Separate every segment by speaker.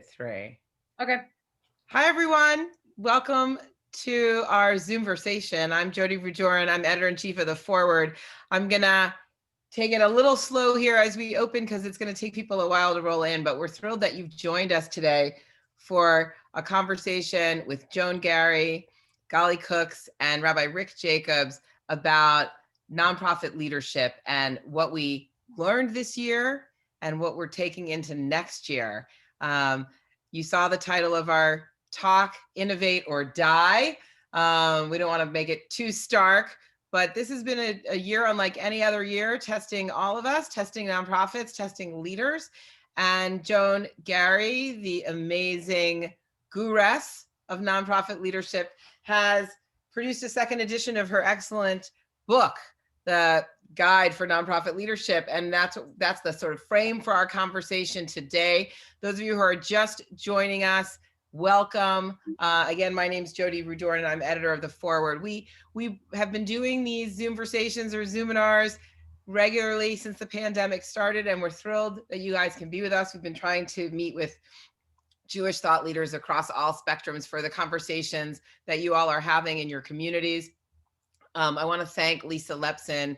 Speaker 1: Three.
Speaker 2: Okay.
Speaker 1: Hi, everyone. Welcome to our Zoomversation. I'm Jodi Rudoren. I'm editor-in-chief of The Forward. I'm going to take it a little slow here as we open because it's going to take people a while to roll in, but we're thrilled that you've joined us today for a conversation with Joan Garry, Gali Cooks, and Rabbi Rick Jacobs about nonprofit leadership and what we learned this year and what we're taking into next year. You saw the title of our talk, Innovate or Die. We don't want to make it too stark, but this has been a year unlike any other year, testing all of us, testing nonprofits, testing leaders. And Joan Garry, the amazing gurus of nonprofit leadership, has produced a second edition of her excellent book, The Guide for Nonprofit Leadership. And that's the sort of frame for our conversation today. Those of you who are just joining us, welcome. Again, my name is Jodi Rudoren, and I'm editor of The Forward. We have been doing these Zoomversations or Zoominars regularly since the pandemic started, and we're thrilled that you guys can be with us. We've been trying to meet with Jewish thought leaders across all spectrums for the conversations that you all are having in your communities. I want to thank Lisa Lepson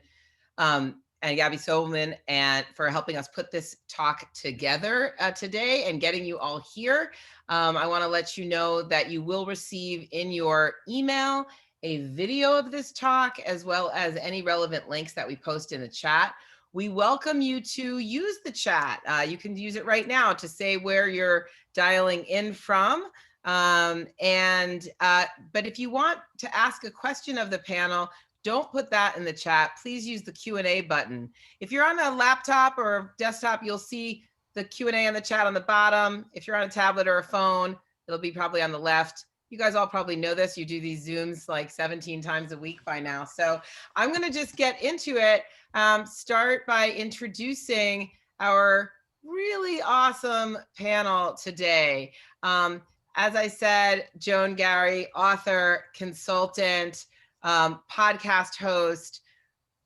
Speaker 1: and Gabby Sobelman and for helping us put this talk together today and getting you all here. I want to let you know that you will receive in your email a video of this talk as well as any relevant links that we post in the chat. We welcome you to use the chat. You can use it right now to say where you're dialing in from. But if you want to ask a question of the panel, don't put that in the chat. Please use the Q&A button. If you're on a laptop or desktop, you'll see the Q&A on the chat on the bottom. If you're on a tablet or a phone, it'll be probably on the left. You guys all probably know this. You do these Zooms like 17 times a week by now. So I'm going to just get into it. Start by introducing our really awesome panel today. As I said, Joan Garry, author, consultant, podcast host.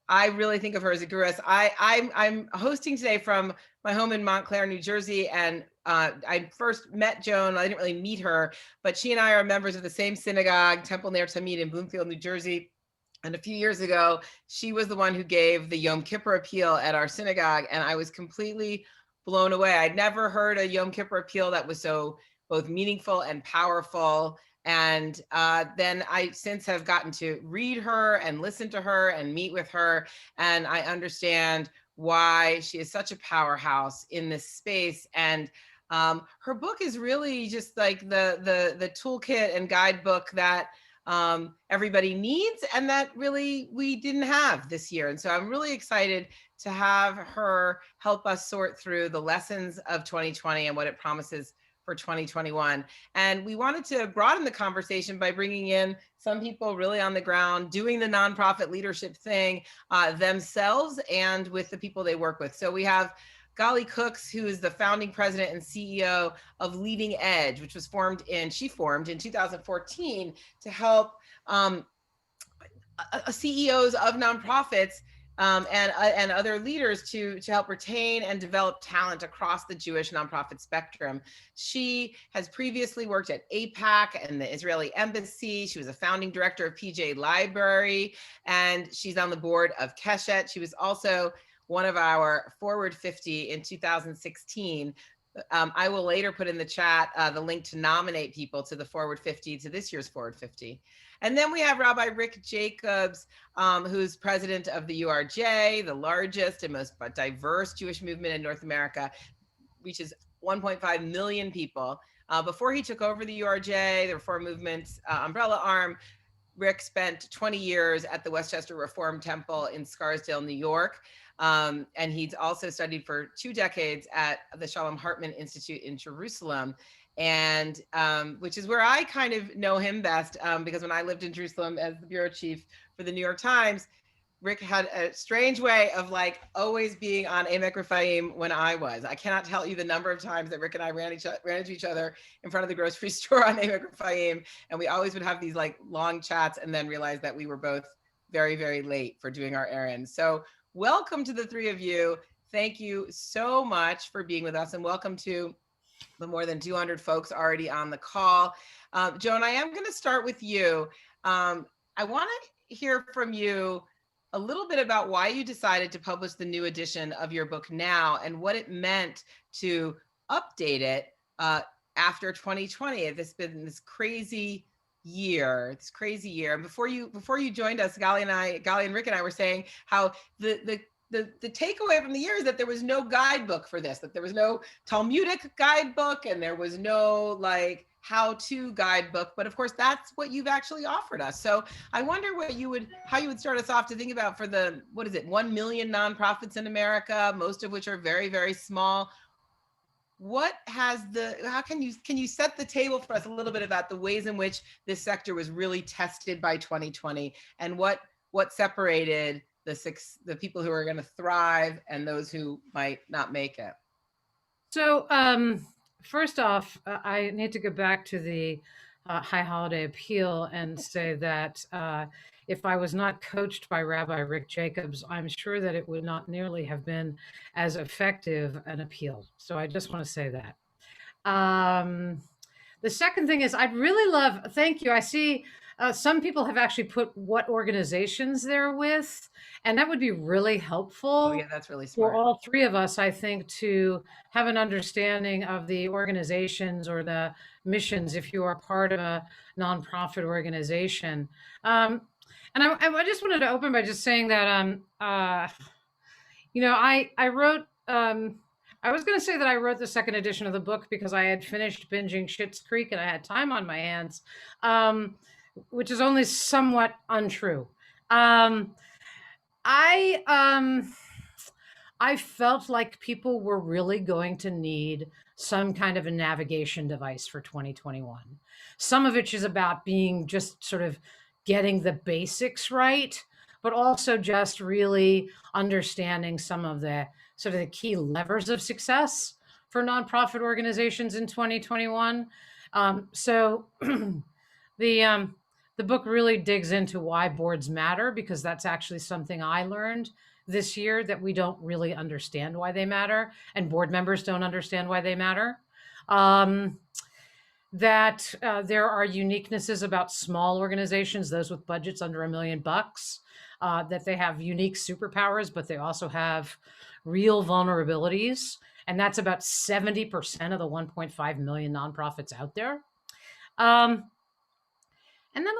Speaker 1: I really think of her as a guru. I'm hosting today from my home in Montclair, New Jersey, and I first met Joan. I didn't really meet her, but she and I are members of the same synagogue, Temple Ner Tamid in Bloomfield, New Jersey. And a few years ago, she was the one who gave the Yom Kippur appeal at our synagogue, and I was completely blown away. I'd never heard a Yom Kippur appeal that was so both meaningful and powerful. And then I since have gotten to read her and listen to her and meet with her. And I understand why she is such a powerhouse in this space. And her book is really just like the toolkit and guidebook that everybody needs and that really we didn't have this year. And so I'm really excited to have her help us sort through the lessons of 2020 and what it promises for 2021. And we wanted to broaden the conversation by bringing in some people really on the ground doing the nonprofit leadership thing themselves and with the people they work with. So we have Gali Cooks, who is the founding president and CEO of Leading Edge, which was formed in 2014 to help CEOs of nonprofits and other leaders to help retain and develop talent across the Jewish nonprofit spectrum. She has previously worked at AIPAC and the Israeli Embassy. She was a founding director of PJ Library, and she's on the board of Keshet. She was also one of our Forward 50 in 2016. I will later put in the chat the link to nominate people to the Forward 50, to this year's Forward 50. And then we have Rabbi Rick Jacobs, who's president of the URJ, the largest and most diverse Jewish movement in North America, reaches 1.5 million people. Before he took over the URJ, the Reform Movement's umbrella arm, Rick spent 20 years at the Westchester Reform Temple in Scarsdale, New York. And he's also studied for 2 decades at the Shalom Hartman Institute in Jerusalem, and which is where I kind of know him best, because when I lived in Jerusalem as the bureau chief for the New York Times, Rick had a strange way of like always being on Emek Rephaim when I was. I cannot tell you the number of times that Rick and I ran into each other in front of the grocery store on Emek Rephaim, and we always would have these like long chats and then realize that we were both very, very late for doing our errands. So welcome to the three of you. Thank you so much for being with us, and welcome to the more than 200 folks already on the call. Joan, I am going to start with you. I want to hear from you a little bit about why you decided to publish the new edition of your book now and what it meant to update it after 2020. It's been this crazy year. And before you joined us, Gali and Rick and I were saying how the takeaway from the year is that there was no guidebook for this, that there was no Talmudic guidebook and there was no like how-to guidebook, but of course that's what you've actually offered us. So I wonder how you would start us off to think about for the, 1 million nonprofits in America, most of which are very, very small. How can you set the table for us a little bit about the ways in which this sector was really tested by 2020 and what separated the people who are going to thrive and those who might not make it?
Speaker 2: So, first off, I need to go back to the High Holiday Appeal and say that if I was not coached by Rabbi Rick Jacobs, I'm sure that it would not nearly have been as effective an appeal. So I just want to say that. The second thing is I'd really love, thank you. I see some people have actually put what organizations they're with, and that would be really helpful.
Speaker 1: Oh yeah, that's really smart.
Speaker 2: For all three of us, I think, to have an understanding of the organizations or the missions if you are part of a nonprofit organization. And I just wanted to open by just saying that, I wrote, I was going to say that I wrote the second edition of the book because I had finished binging Schitt's Creek and I had time on my hands, which is only somewhat untrue. I felt like people were really going to need some kind of a navigation device for 2021. Some of it is about being just sort of getting the basics right, but also just really understanding some of the sort of the key levers of success for nonprofit organizations in 2021. So the book really digs into why boards matter, because that's actually something I learned this year, that we don't really understand why they matter, and board members don't understand why they matter. That there are uniquenesses about small organizations, those with budgets under $1 million, that they have unique superpowers, but they also have real vulnerabilities. And that's about 70% of the 1.5 million nonprofits out there. And then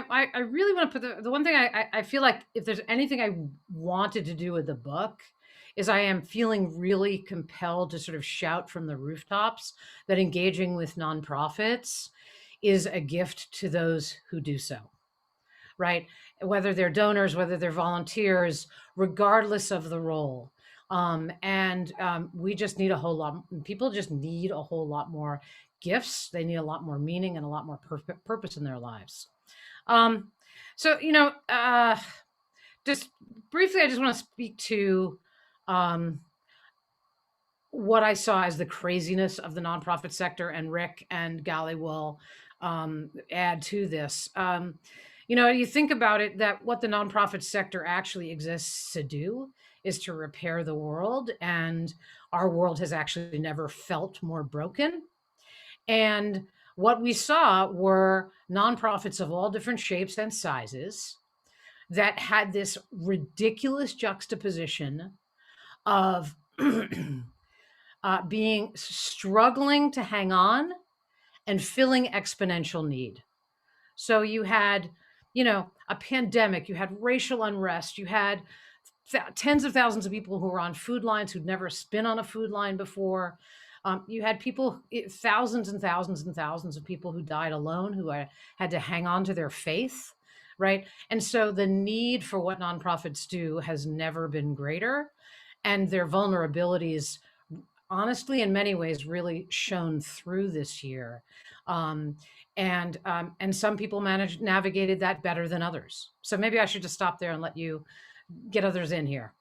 Speaker 2: I really want to put the one thing I feel like if there's anything I wanted to do with the book is I am feeling really compelled to sort of shout from the rooftops that engaging with nonprofits is a gift to those who do so, right? Whether they're donors, whether they're volunteers, regardless of the role. We just need people just need a whole lot more gifts. They need a lot more meaning and a lot more purpose in their lives. Just briefly, I just want to speak to what I saw as the craziness of the nonprofit sector, and Rick and Gali will add to this. You think about it, that what the nonprofit sector actually exists to do is to repair the world, and our world has actually never felt more broken. And what we saw were nonprofits of all different shapes and sizes that had this ridiculous juxtaposition of struggling to hang on and filling exponential need. So you had, a pandemic, you had racial unrest, you had tens of thousands of people who were on food lines who'd never been on a food line before. You had thousands and thousands and thousands of people who died alone, who had to hang on to their faith, right? And so the need for what nonprofits do has never been greater, and their vulnerabilities, honestly, in many ways, really shone through this year. And some people navigated that better than others. So maybe I should just stop there and let you get others in here.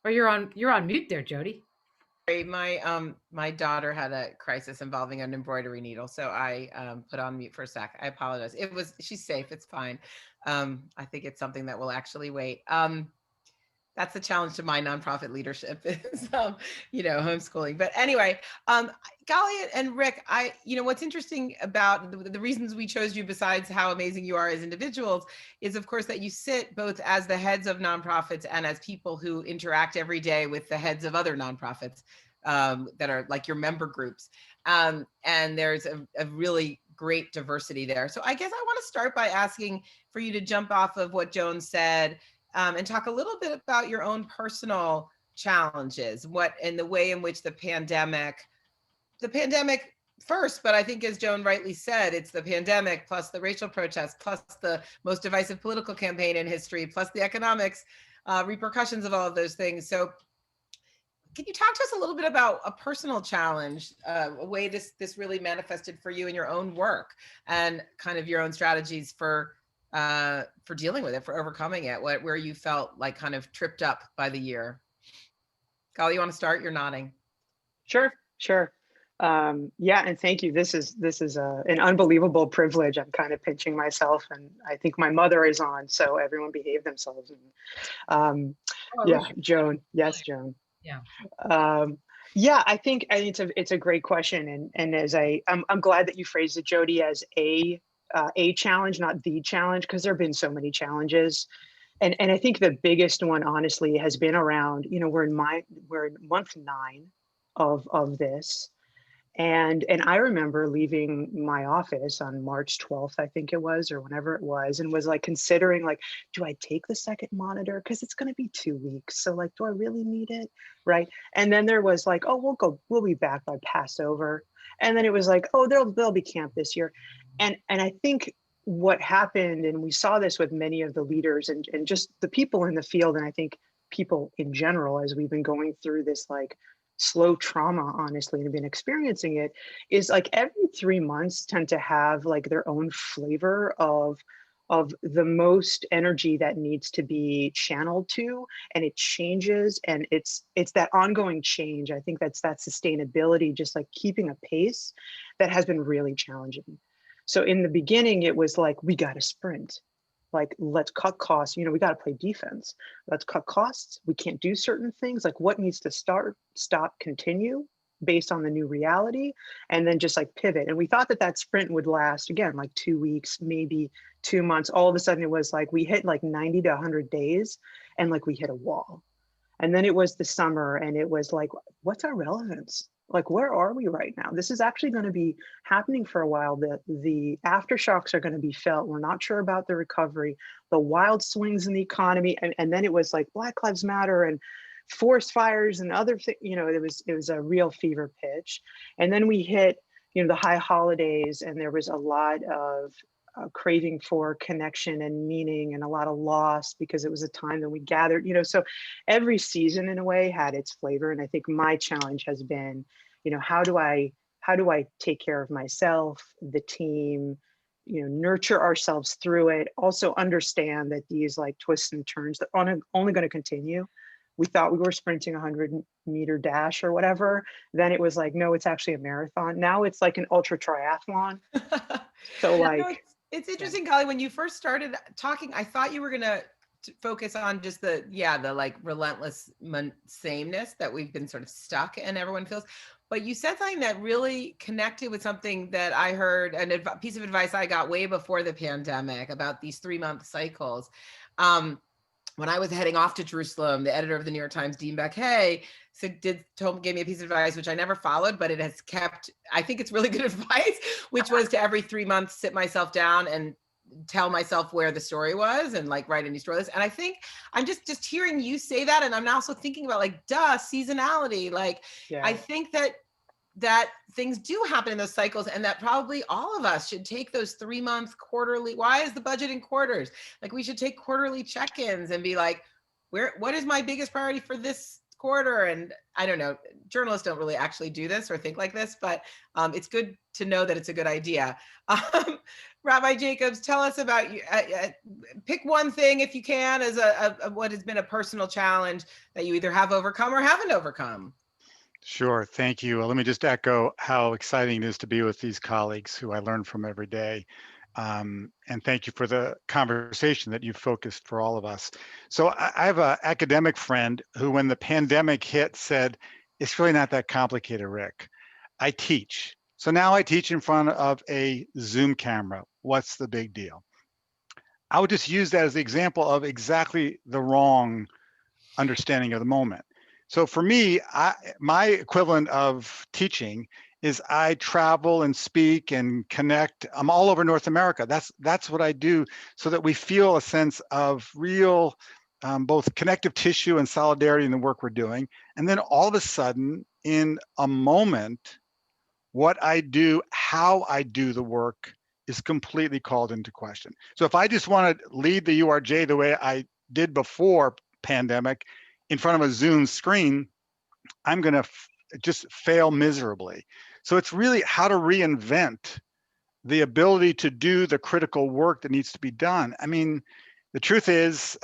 Speaker 2: Or you're on mute there, Jodi.
Speaker 1: My daughter had a crisis involving an embroidery needle, so I put on mute for a sec. I apologize. She's safe. It's fine. I think it's something that will actually wait. That's the challenge to my nonprofit leadership is, homeschooling. But anyway, Gali and Rick, what's interesting about the reasons we chose you, besides how amazing you are as individuals, is of course that you sit both as the heads of nonprofits and as people who interact every day with the heads of other nonprofits that are like your member groups. And there's a really great diversity there. So I guess I want to start by asking for you to jump off of what Joan said and talk a little bit about your own personal challenges, what in the way in which the pandemic first, but I think as Joan rightly said, it's the pandemic plus the racial protests, plus the most divisive political campaign in history, plus the economics repercussions of all of those things. So can you talk to us a little bit about a personal challenge, a way this really manifested for you in your own work, and kind of your own strategies for dealing with it, for overcoming it, where you felt like kind of tripped up by the year? Gali, you want to start? You're nodding.
Speaker 3: Sure. Yeah, and thank you. This is an unbelievable privilege. I'm kind of pinching myself, and I think my mother is on, so everyone behave themselves. And, yeah, Joan. Yes, Joan.
Speaker 2: Yeah.
Speaker 3: Yeah, I think it's a great question, and as I'm glad that you phrased it, Jodi, as a challenge, not the challenge, because there have been so many challenges. And I think the biggest one, honestly, has been around, we're in month 9 of this. And I remember leaving my office on March 12th, I think it was, or whenever it was, and was like considering, like, do I take the second monitor? Because it's going to be 2 weeks. So like, do I really need it? Right. And then there was like, oh, we'll be back by Passover. And then it was like, oh, there'll be camp this year. And I think what happened, and we saw this with many of the leaders and just the people in the field, and I think people in general, as we've been going through this like slow trauma, honestly, and have been experiencing it, is like every 3 months tend to have like their own flavor of the most energy that needs to be channeled to, and it changes, and it's that ongoing change. I think that's that sustainability, just like keeping a pace, that has been really challenging. So in the beginning, it was like, we got to sprint. Like, let's cut costs. We got to play defense. Let's cut costs. We can't do certain things. Like, what needs to start, stop, continue based on the new reality, and then just like pivot. And we thought that sprint would last, again, like 2 weeks, maybe 2 months. All of a sudden, it was like we hit like 90 to 100 days, and like we hit a wall. And then it was the summer, and it was like, what's our relevance? Like, where are we right now? This is actually going to be happening for a while. The aftershocks are going to be felt. We're not sure about the recovery, the wild swings in the economy. And then it was like Black Lives Matter and forest fires and other things. It was a real fever pitch. And then we hit, the high holidays, and there was a lot of craving for connection and meaning, and a lot of loss, because it was a time that we gathered, so every season in a way had its flavor. And I think my challenge has been, how do I take care of myself, the team, nurture ourselves through it, also understand that these like twists and turns that are only going to continue. We thought we were sprinting a 100-meter dash or whatever. Then it was like, no, it's actually a marathon. Now it's like an ultra triathlon. So like,
Speaker 1: it's interesting, Gali, when you first started talking, I thought you were going to focus on just the like relentless sameness that we've been sort of stuck and everyone feels. But you said something that really connected with something that I heard, and a piece of advice I got way before the pandemic about these 3-month cycles. When I was heading off to Jerusalem, the editor of the New York Times, Dean Baquet, gave me a piece of advice, which I never followed, but it has kept, I think it's really good advice, which was to every 3 months, sit myself down and tell myself where the story was, and like write a new story list. And I think I'm just hearing you say that, and I'm also thinking about like, seasonality. Like, yeah. I think that things do happen in those cycles, and that probably all of us should take those 3-month quarterly. Why is the budget in quarters? Like, we should take quarterly check-ins and be like, what is my biggest priority for this quarter? And I don't know, journalists don't really actually do this or think like this, but it's good to know that it's a good idea. Rabbi Jacobs, tell us about you. Pick one thing, if you can, as what has been a personal challenge that you either have overcome or haven't overcome.
Speaker 4: Sure. Thank you. Well, let me just echo how exciting it is to be with these colleagues who I learn from every day. And thank you for the conversation that you focused for all of us. So I have an academic friend who, when the pandemic hit, said, it's really not that complicated, Rick. I teach. So now I teach in front of a Zoom camera. What's the big deal? I would just use that as the example of exactly the wrong understanding of the moment. So for me, my equivalent of teaching is I travel and speak and connect. I'm all over North America. That's what I do, so that we feel a sense of real both connective tissue and solidarity in the work we're doing. And then all of a sudden, in a moment, what I do, how I do the work is completely called into question. So if I just want to lead the URJ the way I did before pandemic in front of a Zoom screen, I'm going to just fail miserably. So it's really how to reinvent the ability to do the critical work that needs to be done. I mean, the truth is,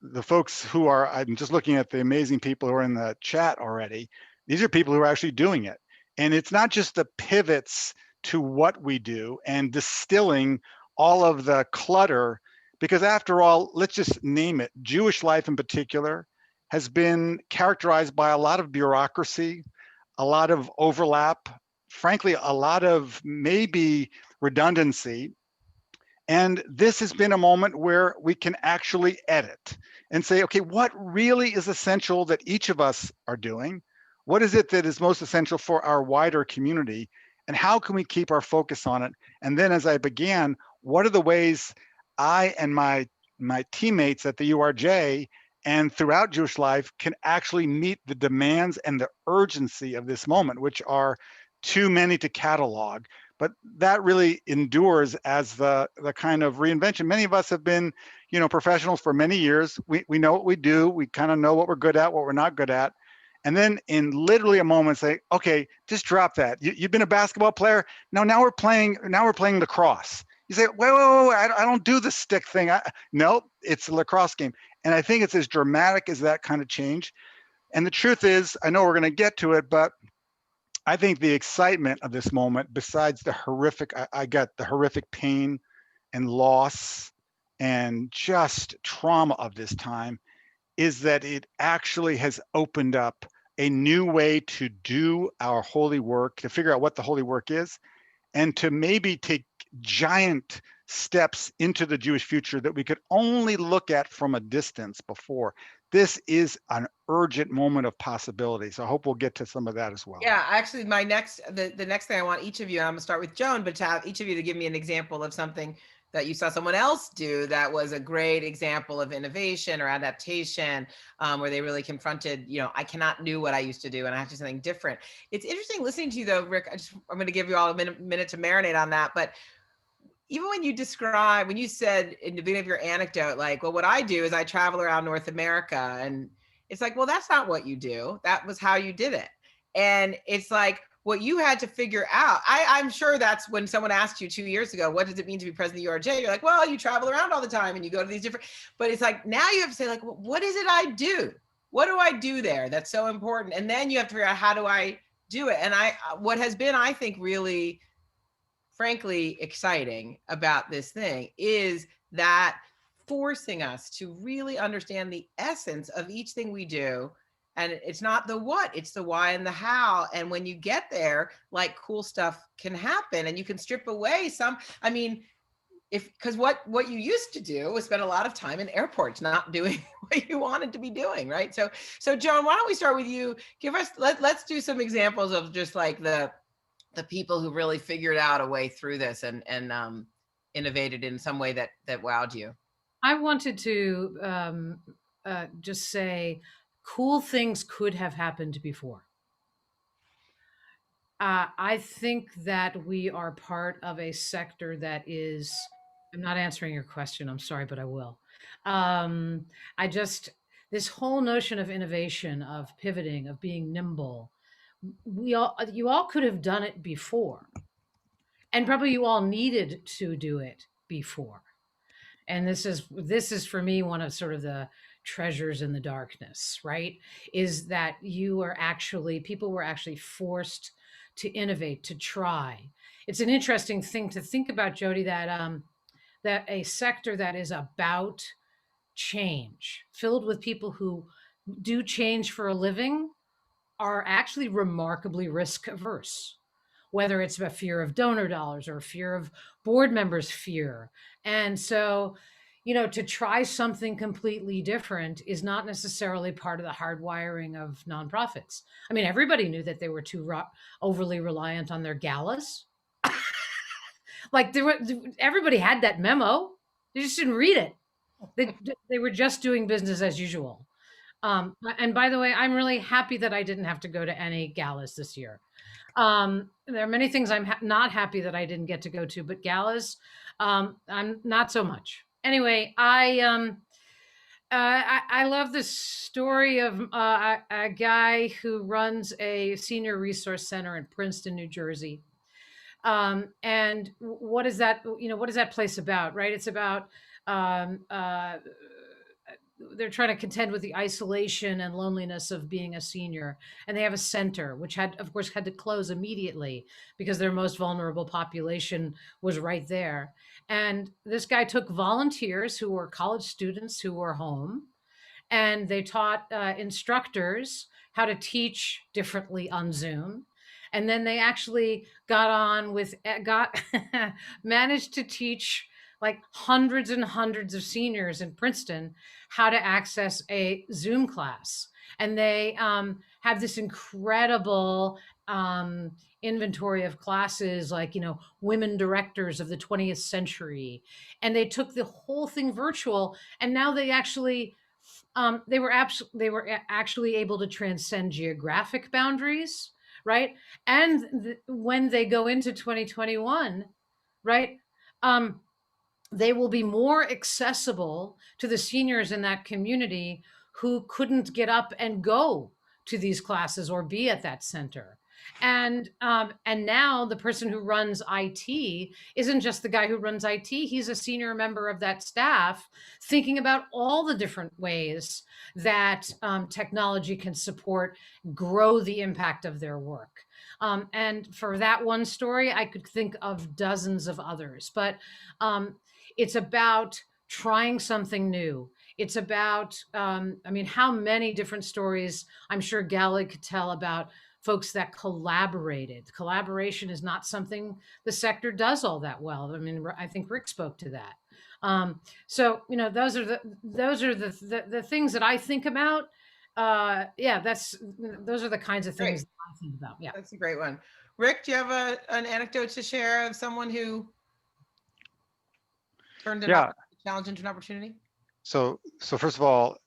Speaker 4: the folks who are, I'm just looking at the amazing people who are in the chat already. These are people who are actually doing it. And it's not just the pivots to what we do and distilling all of the clutter, because after all, let's just name it. Jewish life in particular has been characterized by a lot of bureaucracy, a lot of overlap, frankly, a lot of maybe redundancy. And this has been a moment where we can actually edit and say, okay, what really is essential that each of us are doing? What is it that is most essential for our wider community? And how can we keep our focus on it? And then, as I began, what are the ways I and my teammates at the URJ and throughout Jewish life can actually meet the demands and the urgency of this moment, which are too many to catalog? But that really endures as the kind of reinvention. Many of us have been, professionals for many years. We know what we do. We kind of know what we're good at, what we're not good at. And then in literally a moment say, okay, just drop that. You've been a basketball player. Now we're playing lacrosse. You say, wait, I don't do the stick thing. No, it's a lacrosse game. And I think it's as dramatic as that kind of change. And the truth is, I know we're going to get to it, but I think the excitement of this moment, besides the horrific, I got the horrific pain and loss and just trauma of this time, is that it actually has opened up a new way to do our holy work, to figure out what the holy work is, and to maybe take giant steps into the Jewish future that we could only look at from a distance before. This is an urgent moment of possibility. So I hope we'll get to some of that as well.
Speaker 1: Yeah, actually, the next thing I want each of you, and I'm gonna start with Joan, but to have each of you to give me an example of something that you saw someone else do that was a great example of innovation or adaptation, where they really confronted, I cannot do what I used to do and I have to do something different. It's interesting listening to you though, Rick. I'm going to give you all a minute to marinate on that. But even when you said in the beginning of your anecdote, like, well, what I do is I travel around North America, and it's like, well, that's not what you do. That was how you did it. And it's like, what you had to figure out. I'm sure that's when someone asked you 2 years ago, what does it mean to be president of the URJ? You're like, well, you travel around all the time and you go to these different, but it's like, now you have to say like, well, what is it I do? What do I do there? That's so important. And then you have to figure out, how do I do it? And what has been, I think, really, frankly, exciting about this thing is that forcing us to really understand the essence of each thing we do. And it's not the what, it's the why and the how. And when you get there, like, cool stuff can happen, and you can strip away because what you used to do was spend a lot of time in airports not doing what you wanted to be doing, right? So Joan, why don't we start with you? Let's do some examples of just like the people who really figured out a way through this and innovated in some way that wowed you.
Speaker 2: I wanted to just say cool things could have happened before. I think that we are part of a sector that is, I'm not answering your question, I'm sorry, but I will. This whole notion of innovation, of pivoting, of being nimble, you all could have done it before. And probably you all needed to do it before. And this is for me one of sort of the treasures in the darkness, right? Is that people were actually forced to innovate, to try. It's an interesting thing to think about, Jodi, that a sector that is about change, filled with people who do change for a living, are actually remarkably risk averse, whether it's a fear of donor dollars or fear of board members' fear. And so, to try something completely different is not necessarily part of the hardwiring of nonprofits. I mean, everybody knew that they were too overly reliant on their galas. Like everybody had that memo. They just didn't read it. They were just doing business as usual. And by the way, I'm really happy that I didn't have to go to any galas this year. There are many things I'm not happy that I didn't get to go to, but galas, I'm not so much. Anyway, I love the story of a guy who runs a senior resource center in Princeton, New Jersey. And what is that? What is that place about? Right? It's about they're trying to contend with the isolation and loneliness of being a senior, and they have a center which had to close immediately because their most vulnerable population was right there. And this guy took volunteers who were college students who were home, and they taught instructors how to teach differently on Zoom. And then they actually managed to teach like hundreds and hundreds of seniors in Princeton how to access a Zoom class. And they have this incredible inventory of classes, like, women directors of the 20th century. And they took the whole thing virtual. And now they actually, they were actually able to transcend geographic boundaries, right? And when they go into 2021, right? They will be more accessible to the seniors in that community who couldn't get up and go to these classes or be at that center. And now the person who runs IT isn't just the guy who runs IT. He's a senior member of that staff, thinking about all the different ways that technology can grow the impact of their work. And for that one story, I could think of dozens of others. But it's about trying something new. It's about, how many different stories I'm sure Gali could tell about folks that collaborated. Collaboration is not something the sector does all that well. I mean, I think Rick spoke to that. So, those are the things that I think about. Those are the kinds of things that I think about. Yeah,
Speaker 1: that's a great one. Rick, do you have an anecdote to share of someone who turned a challenge into an opportunity?
Speaker 4: So first of all,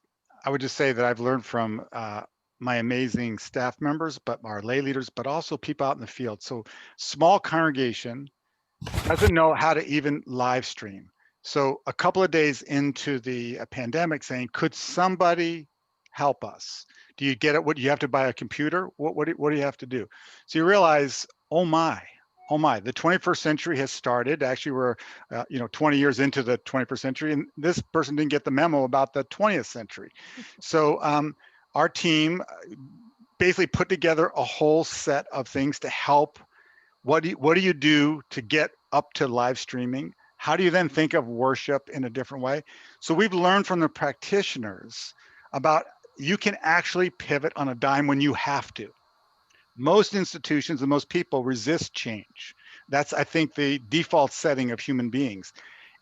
Speaker 4: I would just say that I've learned from my amazing staff members, but our lay leaders, but also people out in the field. So small congregation doesn't know how to even live stream. So a couple of days into the pandemic, saying, could somebody help us? Do you get it? What, you have to buy a computer? What do you have to do? So you realize, oh my, the 21st century has started. Actually, we're 20 years into the 21st century, and this person didn't get the memo about the 20th century. So our team basically put together a whole set of things to help. What do you do to get up to live streaming? How do you then think of worship in a different way? So we've learned from the practitioners about you can actually pivot on a dime when you have to. Most institutions and most people resist change. That's, I think, the default setting of human beings.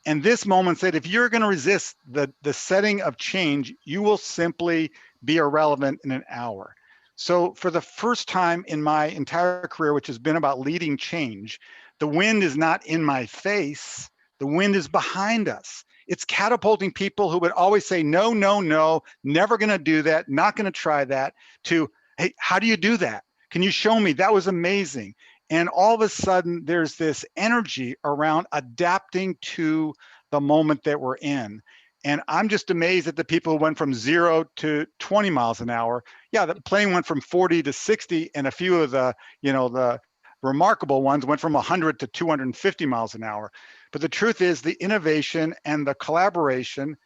Speaker 4: And this moment said, if you're going to resist the setting of change, you will simply be irrelevant in an hour. So for the first time in my entire career, which has been about leading change, the wind is not in my face. The wind is behind us. It's catapulting people who would always say, no, no, no, never going to do that, not going to try that, to, hey, how do you do that? Can you show me? That was amazing. And all of a sudden, there's this energy around adapting to the moment that we're in. And I'm just amazed at the people who went from 0 to 20 miles an hour. Yeah, the plane went from 40 to 60, and a few of the remarkable ones went from 100 to 250 miles an hour. But the truth is, the innovation and the collaboration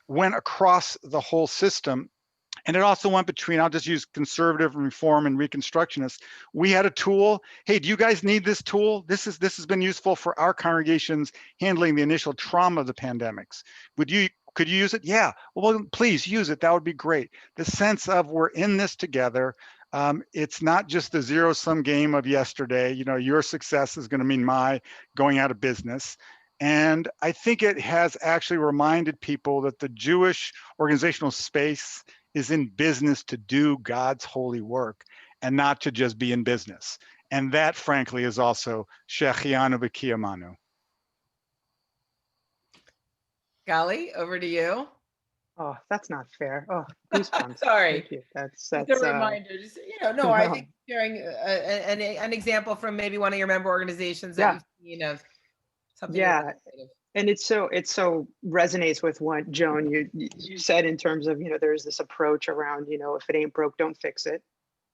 Speaker 4: went across the whole system. And it also went between, I'll just use conservative and reform and reconstructionists. We had a tool. Hey, do you guys need this tool? This has been useful for our congregations handling the initial trauma of the pandemics. Could you use it? Yeah. Well, please use it. That would be great. The sense of we're in this together. It's not just the zero-sum game of yesterday. Your success is going to mean my going out of business. And I think it has actually reminded people that the Jewish organizational space is in business to do God's holy work and not to just be in business. And that, frankly, is also Shechianu B'Kiyamanu.
Speaker 1: Gali, over to you.
Speaker 3: Oh, that's not fair. Oh, goosebumps.
Speaker 1: Sorry.
Speaker 3: Thank you. That's
Speaker 1: a reminder. Just, no, I think sharing an example from maybe one of your member organizations that you've seen of something.
Speaker 3: Yeah. And it so resonates with what Joan you said in terms of, there's this approach around, if it ain't broke, don't fix it.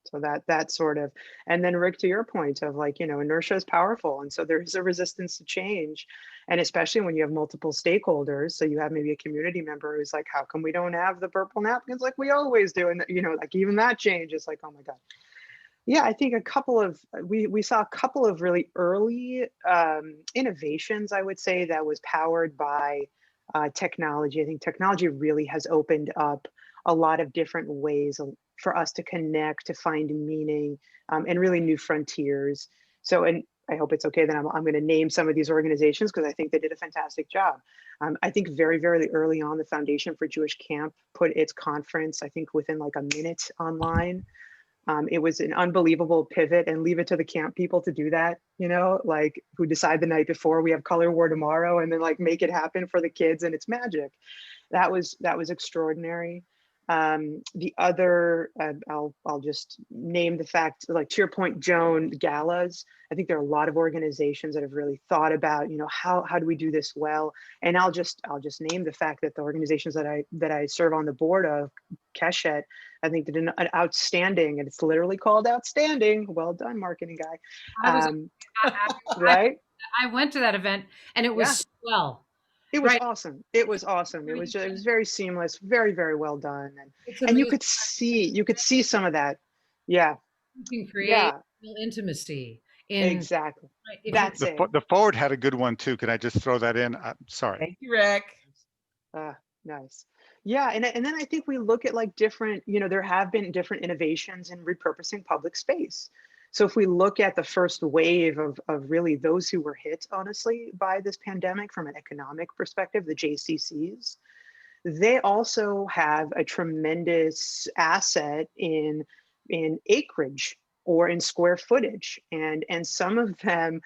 Speaker 3: So that sort of, and then Rick, to your point of like, inertia is powerful. And so there's a resistance to change. And especially when you have multiple stakeholders. So you have maybe a community member who's like, how come we don't have the purple napkins like we always do? And, like even that change is like, oh my God. Yeah, I think we saw a couple of really early innovations, I would say, that was powered by technology. I think technology really has opened up a lot of different ways for us to connect, to find meaning, and really new frontiers. So, and I hope it's okay that I'm going to name some of these organizations because I think they did a fantastic job. I think very, very early on, the Foundation for Jewish Camp put its conference, I think within like a minute online. It was an unbelievable pivot, and leave it to the camp people to do that, like who decide the night before we have color war tomorrow and then like make it happen for the kids, and it's magic. That was extraordinary. The other, I'll just name the fact, like to your point, Joan, galas. I think there are a lot of organizations that have really thought about, how do we do this well? And I'll just name the fact that the organizations that I serve on the board of, Keshet, I think did an outstanding, and it's literally called outstanding. Well done, marketing guy. Right?
Speaker 2: I went to that event and it was swell.
Speaker 3: It was awesome. It was awesome. It was very seamless, very, very well done. And you could see some of that. Yeah.
Speaker 2: You can create intimacy.
Speaker 3: Exactly. That's it.
Speaker 4: The forward had a good one too. Can I just throw that in? Sorry.
Speaker 1: Thank you, Rick.
Speaker 3: Nice. Yeah. And then I think we look at like different, there have been different innovations in repurposing public space. So if we look at the first wave of really those who were hit, honestly, by this pandemic from an economic perspective, the JCCs, they also have a tremendous asset in acreage or in square footage. And some of them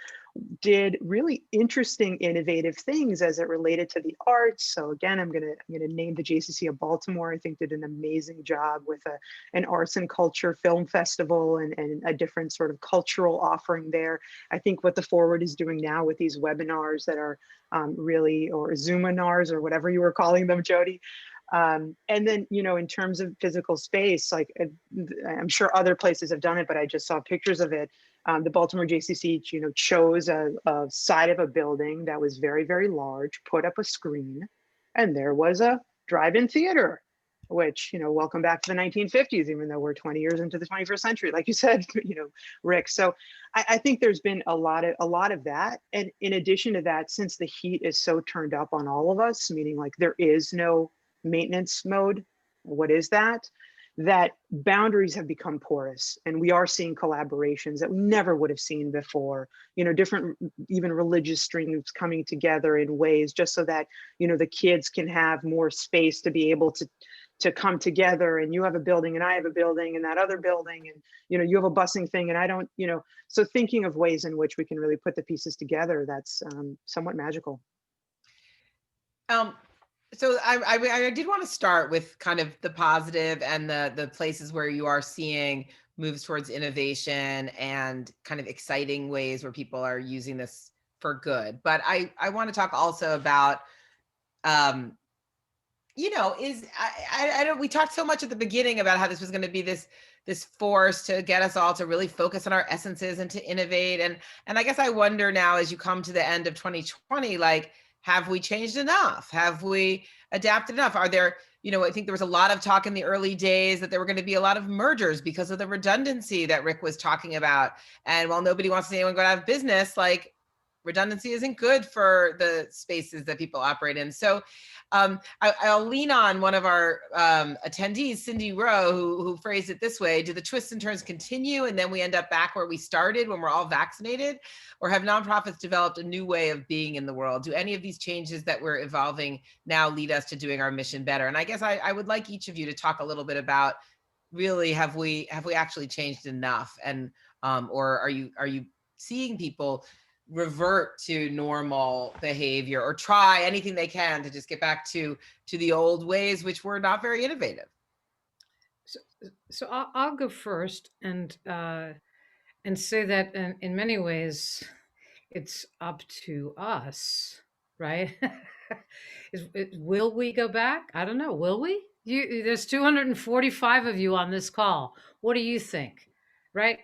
Speaker 3: did really interesting, innovative things as it related to the arts. So again, I'm gonna name the JCC of Baltimore. I think did an amazing job with an arts and culture film festival and a different sort of cultural offering there. I think what the Forward is doing now with these webinars that are really, or Zoominars or whatever you were calling them, Jodi. And then, in terms of physical space, like I'm sure other places have done it, but I just saw pictures of it. The Baltimore JCC, chose a side of a building that was very, very large, put up a screen, and there was a drive-in theater, which, welcome back to the 1950s, even though we're 20 years into the 21st century, like you said, Rick. So I think there's been a lot of that. And in addition to that, since the heat is so turned up on all of us, meaning like there is no maintenance mode, what is that? That boundaries have become porous, and we are seeing collaborations that we never would have seen before, different even religious streams coming together in ways just so that, the kids can have more space to be able to come together, and you have a building and I have a building and that other building, and, you have a busing thing and I don't, so thinking of ways in which we can really put the pieces together, that's somewhat magical.
Speaker 1: So I did want to start with kind of the positive and the places where you are seeing moves towards innovation and kind of exciting ways where people are using this for good. But I want to talk also about, we talked so much at the beginning about how this was going to be this force to get us all to really focus on our essences and to innovate. And I guess I wonder now, as you come to the end of 2020, like, have we changed enough? Have we adapted enough? Are there, I think there was a lot of talk in the early days that there were going to be a lot of mergers because of the redundancy that Rick was talking about. And while nobody wants to see anyone go out of business, like redundancy isn't good for the spaces that people operate in. So I'll lean on one of our attendees, Cindy Rowe, who phrased it this way: do the twists and turns continue and then we end up back where we started when we're all vaccinated? Or have nonprofits developed a new way of being in the world? Do any of these changes that we're evolving now lead us to doing our mission better? And I guess I would like each of you to talk a little bit about, really, have we actually changed enough? And or are you seeing people revert to normal behavior or try anything they can to just get back to the old ways, which were not very innovative?
Speaker 2: So I'll go first and say that in many ways it's up to us, right? Will we go back? I don't know. Will we? There's 245 of you on this call. What do you think? Right?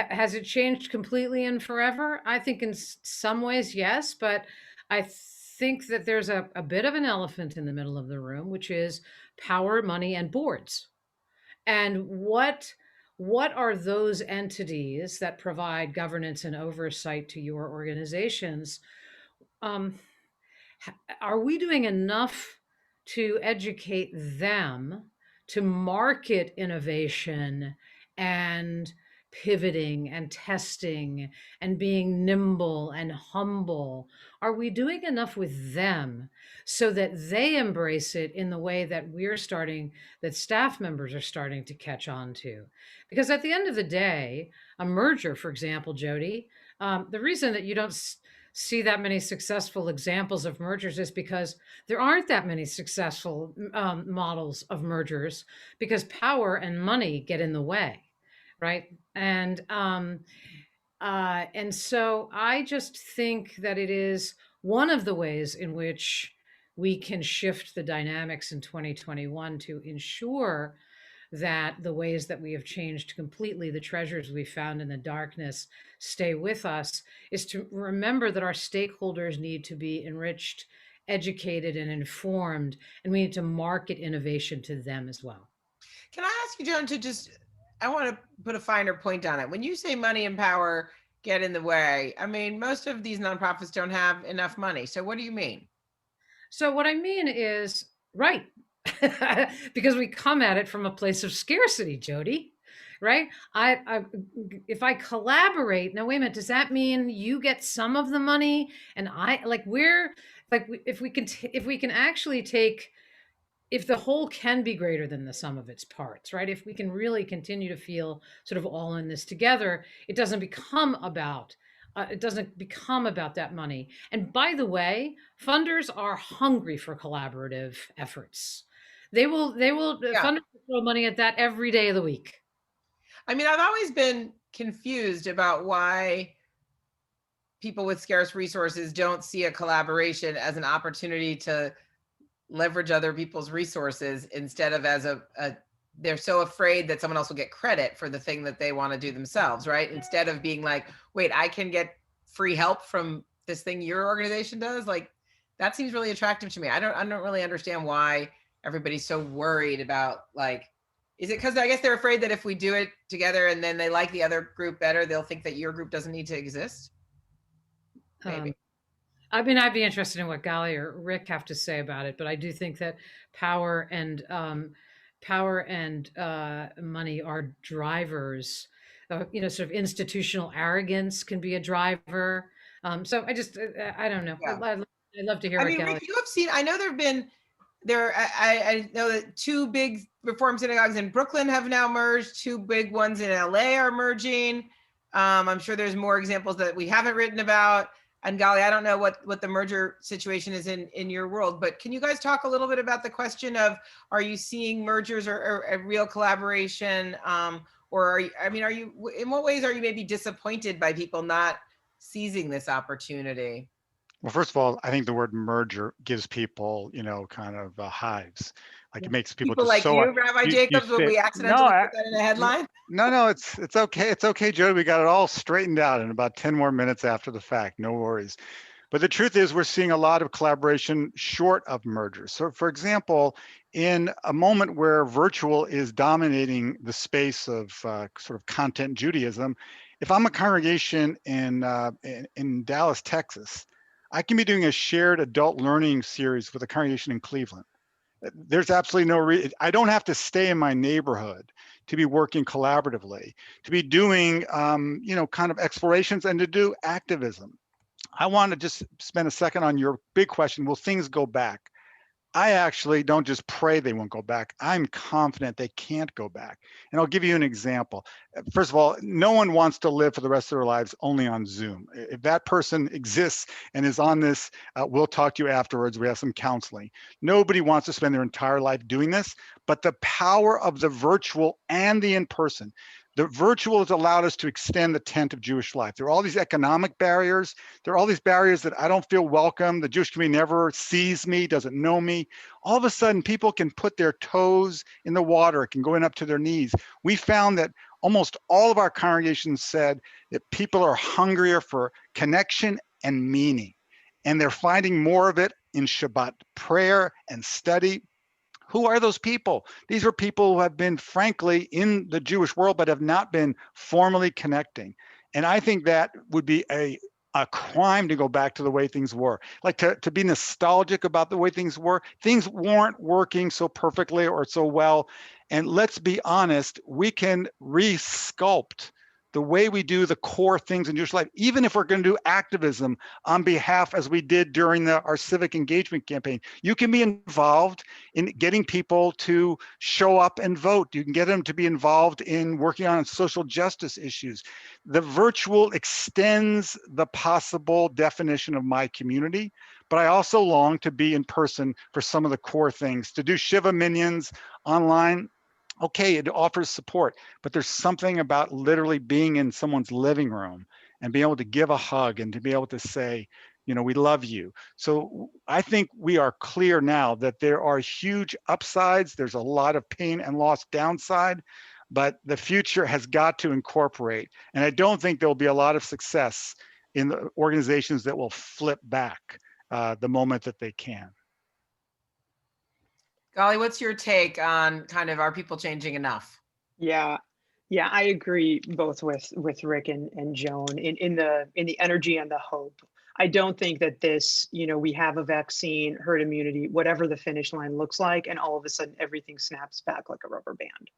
Speaker 2: Has it changed completely and forever? I think in some ways, yes, but I think that there's a bit of an elephant in the middle of the room, which is power, money, and boards. And what are those entities that provide governance and oversight to your organizations? Are we doing enough to educate them to market innovation and pivoting and testing and being nimble and humble? Are we doing enough with them so that they embrace it in the way that that staff members are starting to catch on to? Because at the end of the day, a merger, for example, Jodi, the reason that you don't see that many successful examples of mergers is because there aren't that many successful models of mergers, because power and money get in the way, right? And so I just think that it is one of the ways in which we can shift the dynamics in 2021 to ensure that the ways that we have changed completely, the treasures we found in the darkness, stay with us, is to remember that our stakeholders need to be enriched, educated, and informed, and we need to market innovation to them as well.
Speaker 1: Can I ask you, Joan, I want to put a finer point on it. When you say money and power get in the way, I mean, most of these nonprofits don't have enough money. So what do you mean?
Speaker 2: So what I mean is, right, because we come at it from a place of scarcity, Jodi, right? If I collaborate, now wait a minute, does that mean you get some of the money and if we can actually take, if the whole can be greater than the sum of its parts, right? If we can really continue to feel sort of all in this together, it doesn't become about that money. And by the way, funders are hungry for collaborative efforts. They will funders throw money at that every day of the week.
Speaker 1: I mean, I've always been confused about why people with scarce resources don't see a collaboration as an opportunity to leverage other people's resources instead of as they're so afraid that someone else will get credit for the thing that they want to do themselves, right? Instead of being like, wait, I can get free help from this thing your organization does. Like, that seems really attractive to me. I don't really understand why everybody's so worried about, like, is it because I guess they're afraid that if we do it together and then they like the other group better, they'll think that your group doesn't need to exist? Maybe.
Speaker 2: I mean, I'd be interested in what Gali or Rick have to say about it, but I do think that power and money are drivers. Sort of institutional arrogance can be a driver. So I don't know.
Speaker 1: Yeah.
Speaker 2: I'd love to hear.
Speaker 1: I mean, Rick, you have seen. I know I know that two big Reform synagogues in Brooklyn have now merged. Two big ones in LA are merging. I'm sure there's more examples that we haven't written about. And Gali, I don't know what the merger situation is in your world, but can you guys talk a little bit about the question of, are you seeing mergers or a real collaboration? Or are you, in what ways are you maybe disappointed by people not seizing this opportunity?
Speaker 4: Well, first of all, I think the word merger gives people, kind of hives. Like, it makes people just
Speaker 1: like
Speaker 4: so,
Speaker 1: you, Rabbi Jacobs, when we accidentally put that in a headline?
Speaker 4: No, it's okay. It's okay, Jodi. We got it all straightened out in about 10 more minutes after the fact. No worries. But the truth is we're seeing a lot of collaboration short of mergers. So for example, in a moment where virtual is dominating the space of sort of content Judaism, if I'm a congregation in Dallas, Texas, I can be doing a shared adult learning series with a congregation in Cleveland. There's absolutely no reason. I don't have to stay in my neighborhood to be working collaboratively, to be doing, kind of explorations and to do activism. I want to just spend a second on your big question. Will things go back? I actually don't just pray they won't go back. I'm confident they can't go back. And I'll give you an example. First of all, no one wants to live for the rest of their lives only on Zoom. If that person exists and is on this, we'll talk to you afterwards. We have some counseling. Nobody wants to spend their entire life doing this, but the power of the virtual and the in-person. The virtual has allowed us to extend the tent of Jewish life. There are all these economic barriers. There are all these barriers that I don't feel welcome. The Jewish community never sees me, doesn't know me. All of a sudden, people can put their toes in the water, can go in up to their knees. We found that almost all of our congregations said that people are hungrier for connection and meaning. And they're finding more of it in Shabbat prayer and study. Who are those people? These are people who have been, frankly, in the Jewish world, but have not been formally connecting. And I think that would be a crime to go back to the way things were. Like to be nostalgic about the way things were. Things weren't working so perfectly or so well. And let's be honest, we can re-sculpt the way we do the core things in Jewish life, even if we're going to do activism on behalf, as we did during our civic engagement campaign. You can be involved in getting people to show up and vote. You can get them to be involved in working on social justice issues. The virtual extends the possible definition of my community, but I also long to be in person for some of the core things. To do Shiva Minions online, okay, it offers support, but there's something about literally being in someone's living room and being able to give a hug and to be able to say, we love you. So I think we are clear now that there are huge upsides. There's a lot of pain and loss downside, but the future has got to incorporate. And I don't think there'll be a lot of success in the organizations that will flip back the moment that they can.
Speaker 1: Gali, what's your take on kind of, are people changing enough?
Speaker 3: Yeah, I agree both with Rick and Joan in the energy and the hope. I don't think that this, we have a vaccine, herd immunity, whatever the finish line looks like, and all of a sudden everything snaps back like a rubber band.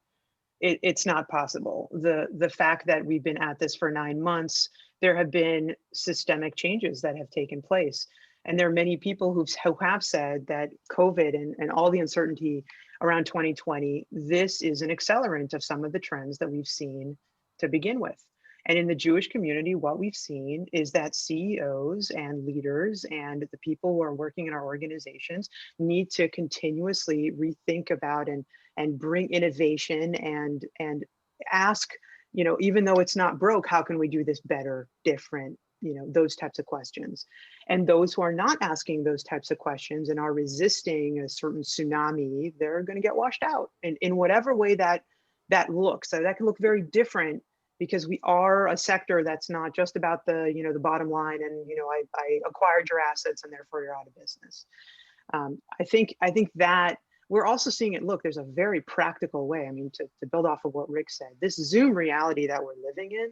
Speaker 3: It's not possible. The fact that we've been at this for 9 months, there have been systemic changes that have taken place. And there are many people who have said that COVID and all the uncertainty around 2020, this is an accelerant of some of the trends that we've seen to begin with. And in the Jewish community, what we've seen is that CEOs and leaders and the people who are working in our organizations need to continuously rethink about and bring innovation and ask, even though it's not broke, how can we do this better, different, those types of questions. And those who are not asking those types of questions and are resisting a certain tsunami, they're going to get washed out. And in whatever way that looks, so that can look very different, because we are a sector that's not just about the, the bottom line and, I acquired your assets and therefore you're out of business. I think that we're also seeing it. Look, there's a very practical way. I mean, to build off of what Rick said, this Zoom reality that we're living in,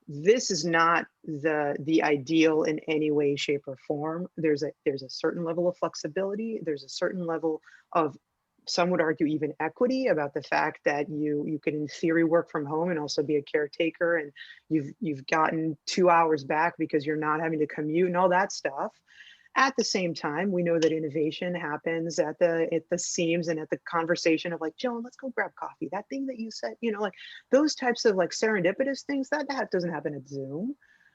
Speaker 3: this is not the ideal in any way, shape, or form. There's a certain level of flexibility. There's a certain level of, some would argue, even equity about the fact that you can in theory work from home and also be a caretaker, and you've gotten 2 hours back because you're not having to commute and all that stuff. At the same time, we know that innovation happens at the seams and at the conversation of like, Joan, let's go grab coffee. That thing that you said, like those types of like serendipitous things, that doesn't happen at Zoom.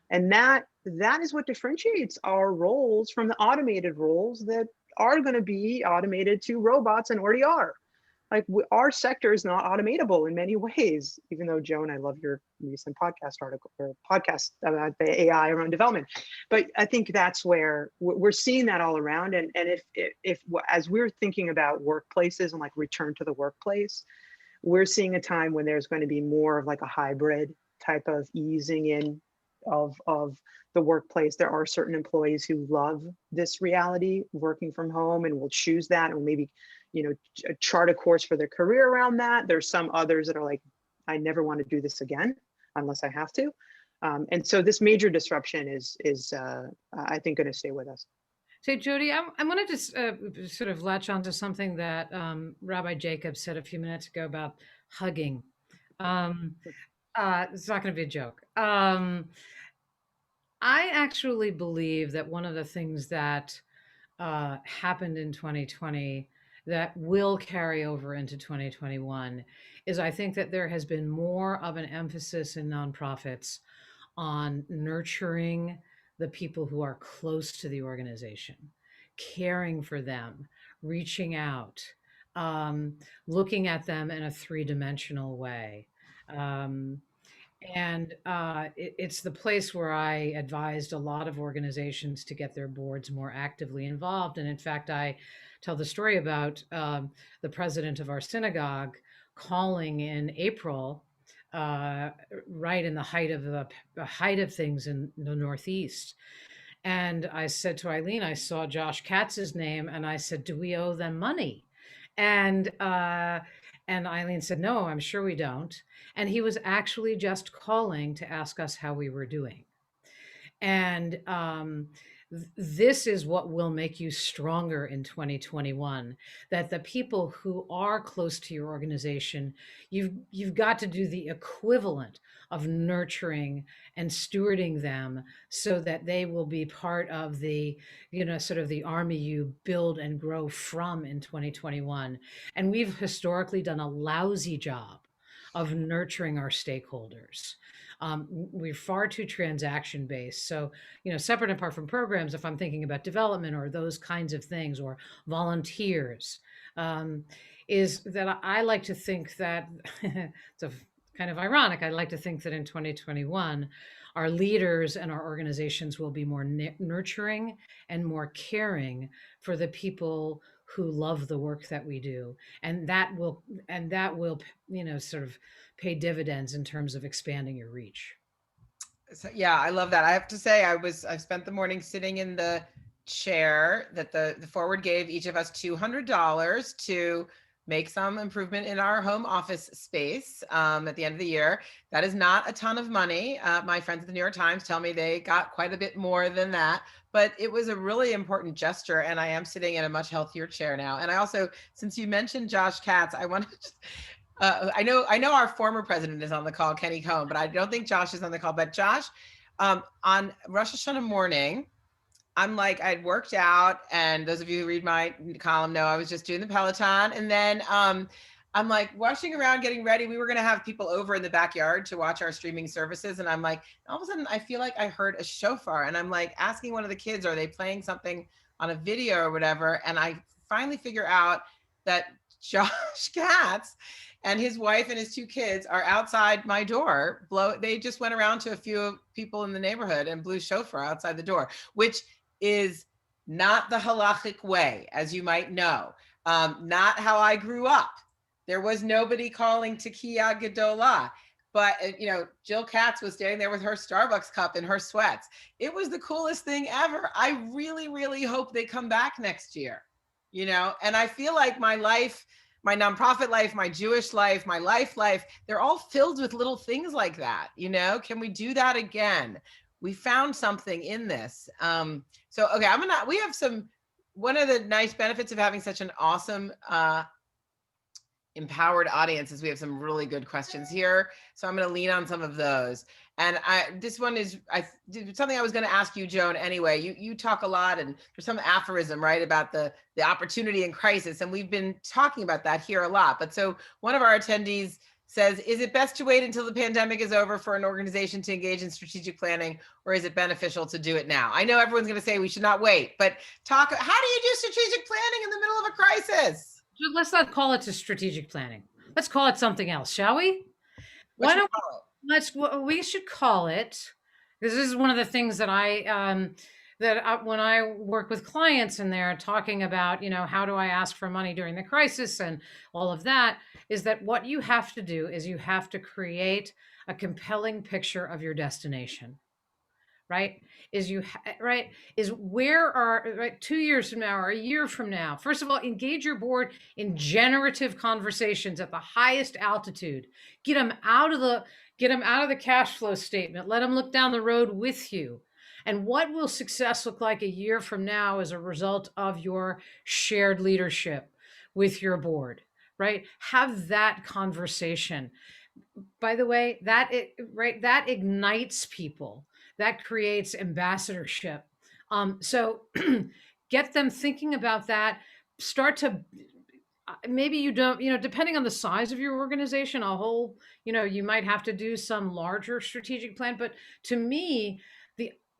Speaker 3: And that is what differentiates our roles from the automated roles that are going to be automated to robots and already are. Like our sector is not automatable in many ways, even though, Joan, I love your recent podcast article or podcast about the AI around development. But I think that's where we're seeing that all around. And if as we're thinking about workplaces and like return to the workplace, we're seeing a time when there's going to be more of like a hybrid type of easing in of the workplace. There are certain employees who love this reality, working from home, and will choose that, and maybe, chart a course for their career around that. There's some others that are like, I never want to do this again unless I have to. And so this major disruption is I think, going to stay with us.
Speaker 2: So, Jodi, I wanted to sort of latch onto something that Rabbi Jacobs said a few minutes ago about hugging. It's not going to be a joke. I actually believe that one of the things that happened in 2020 that will carry over into 2021 is I think that there has been more of an emphasis in nonprofits on nurturing the people who are close to the organization, caring for them, reaching out, looking at them in a three-dimensional way. It's the place where I advised a lot of organizations to get their boards more actively involved. And in fact, I tell the story about the president of our synagogue calling in April, right in the height of things in the Northeast. And I said to Eileen, I saw Josh Katz's name, and I said, "Do we owe them money?" And Eileen said, "No, I'm sure we don't." And he was actually just calling to ask us how we were doing. And this is what will make you stronger in 2021, that the people who are close to your organization, you've got to do the equivalent of nurturing and stewarding them so that they will be part of the, sort of the army you build and grow from in 2021. And we've historically done a lousy job of nurturing our stakeholders. We're far too transaction based. So, separate and apart from programs, if I'm thinking about development or those kinds of things, or volunteers, is that I like to think that it's a kind of ironic. I like to think that in 2021, our leaders and our organizations will be more nurturing and more caring for the people who love the work that we do, and that will sort of pay dividends in terms of expanding your reach.
Speaker 1: So, yeah, I love that. I have to say, I spent the morning sitting in the chair that the Forward gave each of us $200 to make some improvement in our home office space at the end of the year. That is not a ton of money. My friends at the New York Times tell me they got quite a bit more than that, but it was a really important gesture, and I am sitting in a much healthier chair now. And I also, since you mentioned Josh Katz, I want to I know our former president is on the call, Kenny Cohen, but I don't think Josh is on the call. But Josh, on Rosh Hashanah morning, I'd worked out, and those of you who read my column know I was just doing the Peloton, and then I'm like rushing around getting ready. We were going to have people over in the backyard to watch our streaming services, and I'm like, all of a sudden I feel like I heard a shofar, and I'm like asking one of the kids, are they playing something on a video or whatever? And I finally figure out that Josh Katz and his wife and his two kids are outside my door. They just went around to a few people in the neighborhood and blew shofar outside the door, which is not the halachic way, as you might know. Not how I grew up. There was nobody calling Tekiah Gedolah. But, Jill Katz was standing there with her Starbucks cup and her sweats. It was the coolest thing ever. I really, really hope they come back next year, and I feel like my life, my nonprofit life, my Jewish life, my life, they're all filled with little things like that. Can we do that again? We found something in this. Okay, one of the nice benefits of having such an awesome, empowered audience is we have some really good questions here. So I'm going to lean on some of those. And this one is something I was going to ask you, Joan, anyway. You talk a lot, and there's some aphorism, right, about the opportunity in crisis. And we've been talking about that here a lot. But so one of our attendees says, is it best to wait until the pandemic is over for an organization to engage in strategic planning, or is it beneficial to do it now? I know everyone's going to say we should not wait, but how do you do strategic planning in the middle of a crisis?
Speaker 2: Let's not call it strategic planning. Let's call it something else, shall we?
Speaker 1: What should we call it?
Speaker 2: We should call it, because this is one of the things that when I work with clients and they're talking about, how do I ask for money during the crisis and all of that, is that what you have to do is you have to create a compelling picture of your destination. right? Is where are, right, 2 years from now or a year from now. First of all, engage your board in generative conversations at the highest altitude. Get them out of the cash flow statement. Let them look down the road with you. And what will success look like a year from now as a result of your shared leadership with your board, right? Have that conversation. By the way, that ignites people. That creates ambassadorship. So get them thinking about that. Start to, maybe you don't, depending on the size of your organization, you might have to do some larger strategic plan. But to me,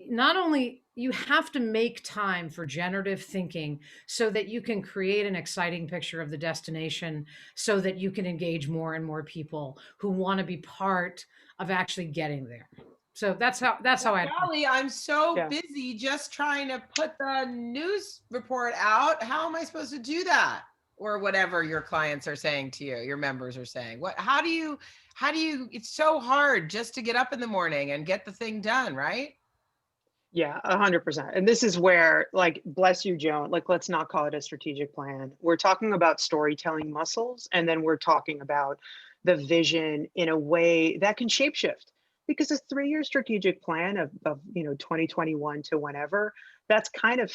Speaker 2: not only you have to make time for generative thinking so that you can create an exciting picture of the destination, so that you can engage more and more people who want to be part of actually getting there. So that's how
Speaker 1: Gali, I'm so
Speaker 3: Yeah.
Speaker 1: busy just trying to put the news report out. How am I supposed to do that? Or whatever your clients are saying to you, your members are saying. How do you, it's so hard just to get up in the morning and get the thing done, right?
Speaker 3: Yeah, 100%. And this is where, like, bless you, Joan, like, let's not call it a strategic plan. We're talking about storytelling muscles, and then we're talking about the vision in a way that can shapeshift. Because a 3-year strategic plan of 2021 to whenever, that's kind of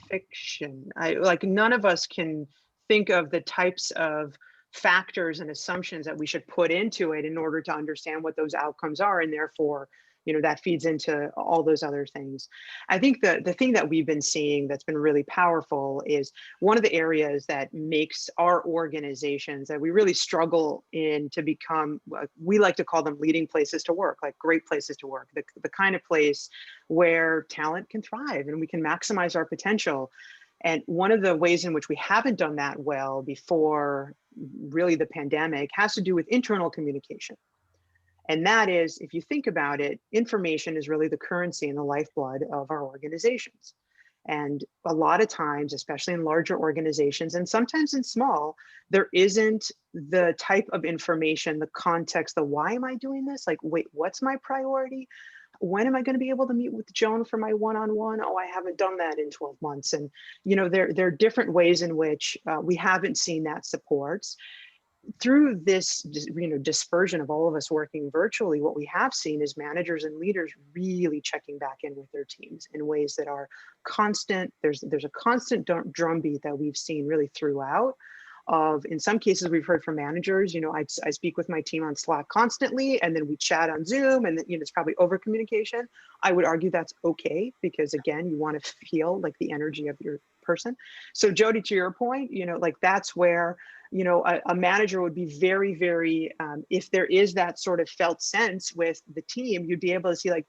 Speaker 3: fiction. None of us can think of the types of factors and assumptions that we should put into it in order to understand what those outcomes are, and therefore that feeds into all those other things. I think the thing that we've been seeing that's been really powerful is one of the areas that makes our organizations that we really struggle in to become, we like to call them leading places to work, like great places to work, the kind of place where talent can thrive and we can maximize our potential. And one of the ways in which we haven't done that well before really the pandemic has to do with internal communication. And that is, if you think about it, information is really the currency and the lifeblood of our organizations. And a lot of times, especially in larger organizations and sometimes in small, there isn't the type of information, the context, the why am I doing this? Like, wait, what's my priority? When am I going to be able to meet with Joan for my one-on-one? Oh, I haven't done that in 12 months. And, there are different ways in which we haven't seen that support. Through this dispersion of all of us working virtually, what we have seen is managers and leaders really checking back in with their teams in ways that are constant. There's a constant drumbeat that we've seen really throughout. In some cases, we've heard from managers, I speak with my team on Slack constantly, and then we chat on Zoom, and it's probably over communication. I would argue that's okay, because again, you want to feel like the energy of your person. So Jodi, to your point, that's where a manager would be very, very, if there is that sort of felt sense with the team, you'd be able to see, like,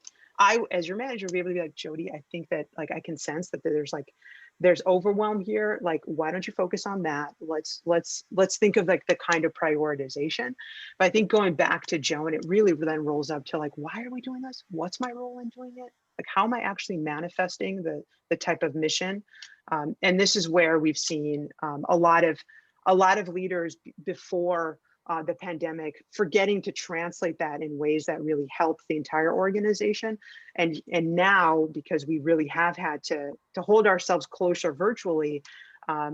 Speaker 3: as your manager, would be able to be like, Jodi, I think that, like, I can sense that there's overwhelm here. Like, why don't you focus on that? Let's think of like the kind of prioritization. But I think going back to Joan, it really then rolls up to like, why are we doing this? What's my role in doing it? Like, how am I actually manifesting the type of mission? And this is where we've seen a lot of leaders before the pandemic forgetting to translate that in ways that really help the entire organization. And now, because we really have had to hold ourselves closer virtually,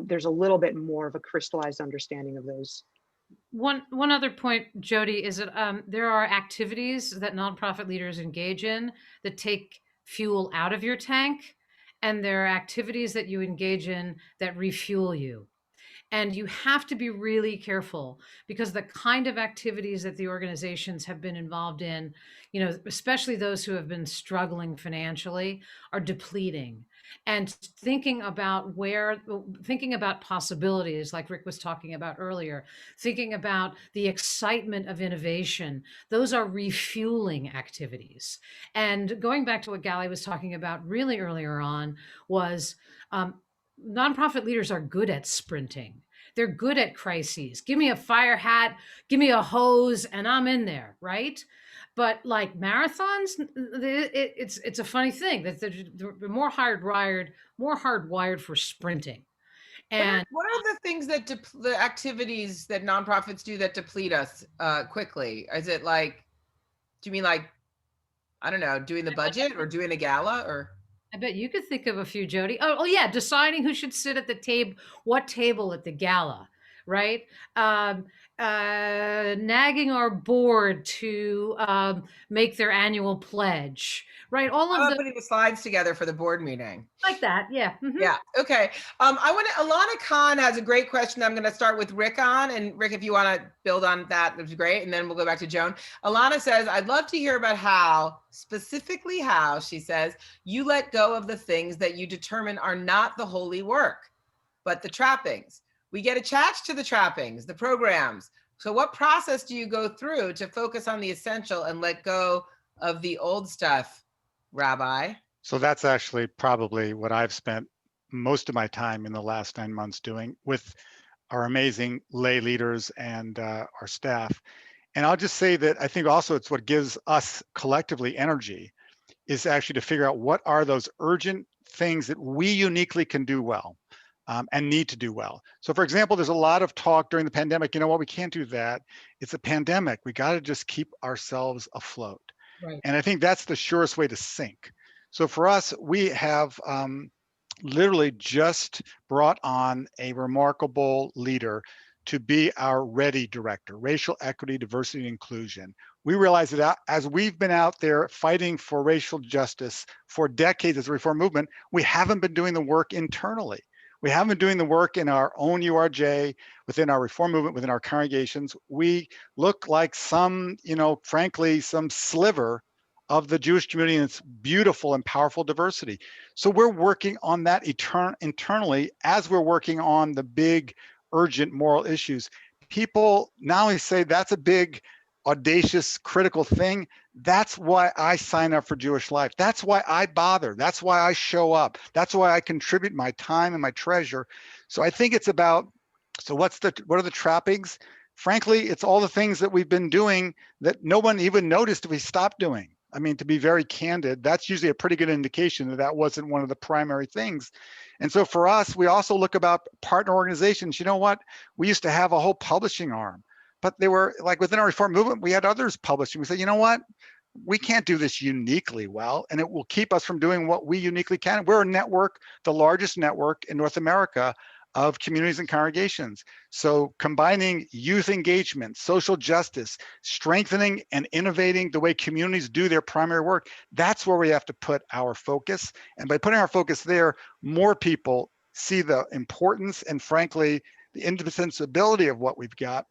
Speaker 3: there's a little bit more of a crystallized understanding of those.
Speaker 2: One other point, Jodi, is that there are activities that nonprofit leaders engage in that take fuel out of your tank, and there are activities that you engage in that refuel you. And you have to be really careful, because the kind of activities that the organizations have been involved in, especially those who have been struggling financially, are depleting. And thinking about possibilities, like Rick was talking about earlier, thinking about the excitement of innovation, those are refueling activities. And going back to what Gali was talking about really earlier on was, nonprofit leaders are good at sprinting. They're good at crises. Give me a fire hat, give me a hose, and I'm in there, right? But like marathons, it's a funny thing that they're more hardwired for sprinting. And
Speaker 1: what are the things that the activities that nonprofits do that deplete us quickly? Is it like, do you mean like, I don't know, doing the budget or doing a gala or?
Speaker 2: I bet you could think of a few, Jodi. Oh, yeah, deciding who should sit at the table, what table at the gala, right? Um, Nagging our board to make their annual pledge, right? All
Speaker 1: How
Speaker 2: of
Speaker 1: about
Speaker 2: the
Speaker 1: putting the slides together for the board meeting?
Speaker 2: like that, yeah.
Speaker 1: Yeah. Okay. I want to. Alana Khan has a great question. I'm going to start with Rick on, and Rick, if you want to build on that, that'd be great. And then we'll go back to Joan. Alana says, "I'd love to hear about how, specifically, how she says you let go of the things that you determine are not the holy work, but the trappings. We get attached to the trappings, the programs. So, what process do you go through to focus on the essential and let go of the old stuff, Rabbi?"
Speaker 4: So that's actually probably what I've spent most of my time in the last 9 months doing with our amazing lay leaders and our staff. And I'll just say that I think also it's what gives us collectively energy is actually to figure out what are those urgent things that we uniquely can do well and need to do well. So for example, there's a lot of talk during the pandemic, you know what, we can't do that. It's a pandemic. We got to just keep ourselves afloat.
Speaker 2: Right.
Speaker 4: And I think that's the surest way to sink. So for us, we have literally just brought on a remarkable leader to be our READY director, racial equity, diversity, and inclusion. We realize that as we've been out there fighting for racial justice for decades as a reform movement, we haven't been doing the work internally. We haven't been doing the work in our own URJ, within our reform movement, within our congregations. We look like some, frankly, some sliver of the Jewish community and its beautiful and powerful diversity. So we're working on that internally as we're working on the big, urgent moral issues. People not only say that's a big, audacious, critical thing, that's why I sign up for Jewish Life. That's why I bother. That's why I show up. That's why I contribute my time and my treasure. So I think it's about, so what are the trappings? Frankly, it's all the things that we've been doing that no one even noticed if we stopped doing. I mean, to be very candid, that's usually a pretty good indication that that wasn't one of the primary things. And so for us, we also look about partner organizations. You know what? We used to have a whole publishing arm, but they were like within our reform movement, we had others publishing. We said, you know what? We can't do this uniquely well, and it will keep us from doing what we uniquely can. We're a network, the largest network in North America of communities and congregations. So combining youth engagement, social justice, strengthening and innovating the way communities do their primary work, that's where we have to put our focus. And by putting our focus there, more people see the importance and frankly, the indispensability of what we've got.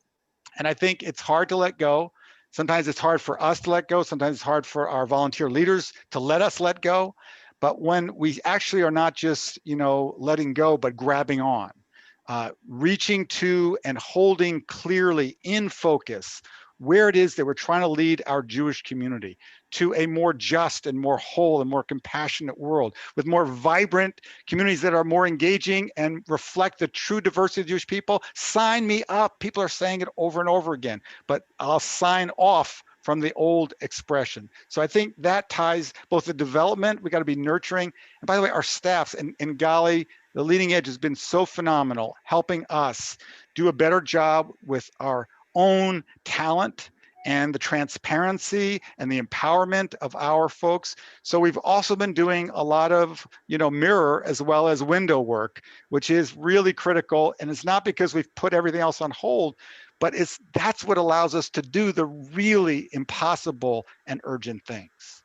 Speaker 4: And I think it's hard to let go. Sometimes it's hard for us to let go. Sometimes it's hard for our volunteer leaders to let us let go. But when we actually are not just, letting go, but grabbing on, reaching to and holding clearly in focus where it is that we're trying to lead our Jewish community to a more just and more whole and more compassionate world with more vibrant communities that are more engaging and reflect the true diversity of Jewish people. Sign me up. People are saying it over and over again, but I'll sign off from the old expression. So I think that ties both the development, we got to be nurturing. And by the way, our staffs and Gali, the leading edge has been so phenomenal, helping us do a better job with our own talent and the transparency and the empowerment of our folks. So we've also been doing a lot of, mirror as well as window work, which is really critical. And it's not because we've put everything else on hold, but that's what allows us to do the really impossible and urgent things.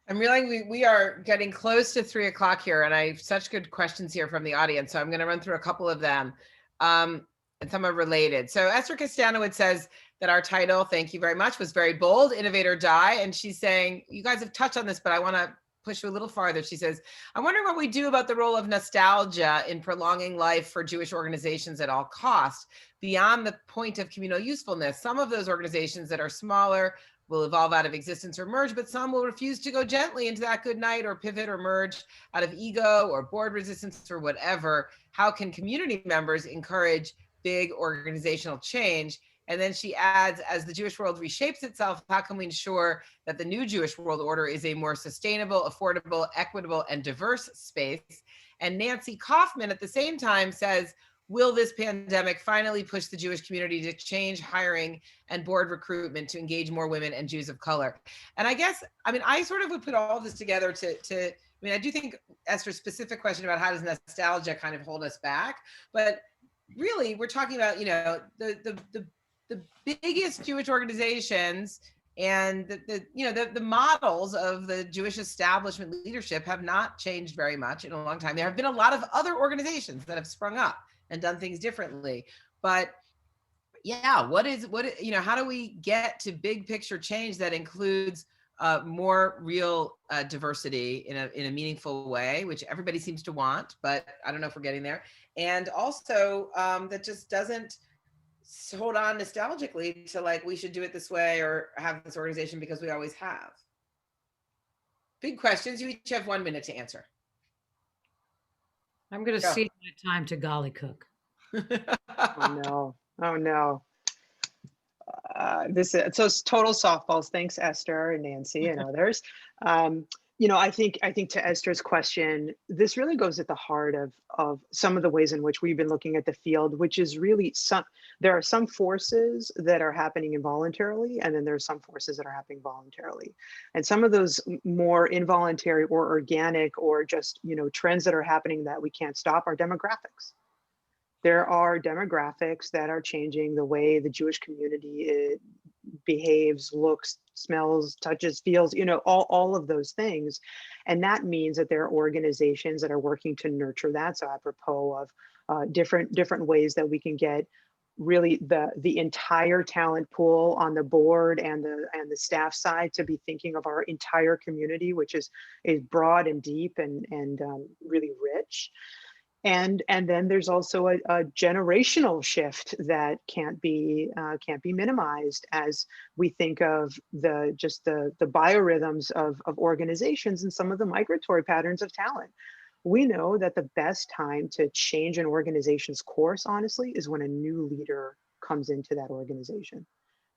Speaker 1: I'm realizing we are getting close to 3:00 here, and I have such good questions here from the audience. So I'm going to run through a couple of them, and some are related. So Esther Castanowitz says that our title, thank you very much, was very bold, Innovate or Die. And she's saying, you guys have touched on this, but I want to push you a little farther. She says, I'm wondering what we do about the role of nostalgia in prolonging life for Jewish organizations at all costs, beyond the point of communal usefulness. Some of those organizations that are smaller will evolve out of existence or merge, but some will refuse to go gently into that good night or pivot or merge out of ego or board resistance or whatever. How can community members encourage big organizational change? And then she adds, as the Jewish world reshapes itself, how can we ensure that the new Jewish world order is a more sustainable, affordable, equitable, and diverse space? And Nancy Kaufman at the same time says, will this pandemic finally push the Jewish community to change hiring and board recruitment to engage more women and Jews of color? And I guess, I mean, I sort of would put all of this together I mean, I do think Esther's specific question about how does nostalgia kind of hold us back, but really we're talking about, you know, the biggest Jewish organizations and the models of the Jewish establishment leadership have not changed very much in a long time. There have been a lot of other organizations that have sprung up and done things differently, but yeah, how do we get to big picture change that includes more real diversity in a meaningful way, which everybody seems to want, but I don't know if we're getting there, and also that just doesn't hold on nostalgically to like, we should do it this way or have this organization because we always have. Big questions. You each have 1 minute to answer.
Speaker 2: I'm going to cede my time to Gali Cook.
Speaker 3: Oh no. So it's total softballs. Thanks, Esther and Nancy and others. I think to Esther's question, this really goes at the heart of some of the ways in which we've been looking at the field, which is really there are some forces that are happening involuntarily, and then there are some forces that are happening voluntarily. And some of those more involuntary or organic or just, trends that are happening that we can't stop are demographics. There are demographics that are changing the way the Jewish community behaves, looks, smells, touches, feels, all of those things. And that means that there are organizations that are working to nurture that. So apropos of different ways that we can get really the entire talent pool on the board and the staff side to be thinking of our entire community, which is broad and deep and really rich. And then there's also a generational shift that can't be minimized as we think of the biorhythms of organizations and some of the migratory patterns of talent. We know that the best time to change an organization's course, honestly, is when a new leader comes into that organization.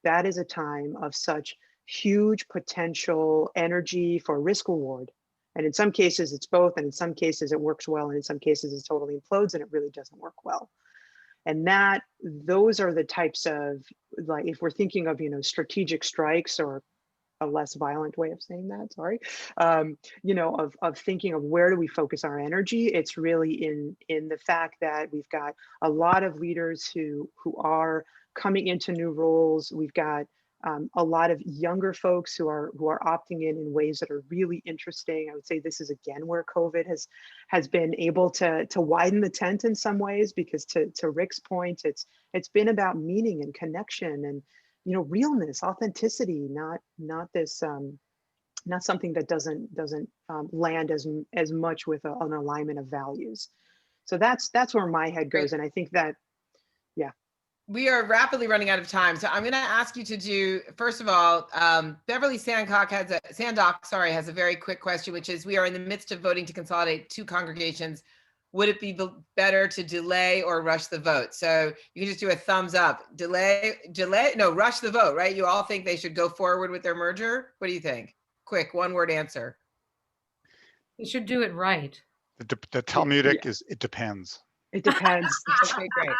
Speaker 3: That is a time of such huge potential energy for risk reward. And in some cases it's both, and in some cases it works well, and in some cases it totally implodes and it really doesn't work well. And those are the types of, like, if we're thinking of, strategic strikes, or a less violent way of saying that, sorry, of thinking of where do we focus our energy, it's really in the fact that we've got a lot of leaders who are coming into new roles. We've got a lot of younger folks who are opting in ways that are really interesting. I would say this is again where COVID has been able to widen the tent in some ways, because to Rick's point, it's been about meaning and connection and realness, authenticity, not this not something that doesn't land as much with an alignment of values. So that's where my head goes, and I think that
Speaker 1: we are rapidly running out of time. So I'm going to ask you to do, first of all, Beverly Sandock has a very quick question, which is, we are in the midst of voting to consolidate 2 congregations. Would it be better to delay or rush the vote? So you can just do a thumbs up. Rush the vote, right? You all think they should go forward with their merger? What do you think? Quick, 1-word answer.
Speaker 2: You should do it right.
Speaker 4: The Talmudic is, it depends.
Speaker 3: It depends.
Speaker 1: Okay, great.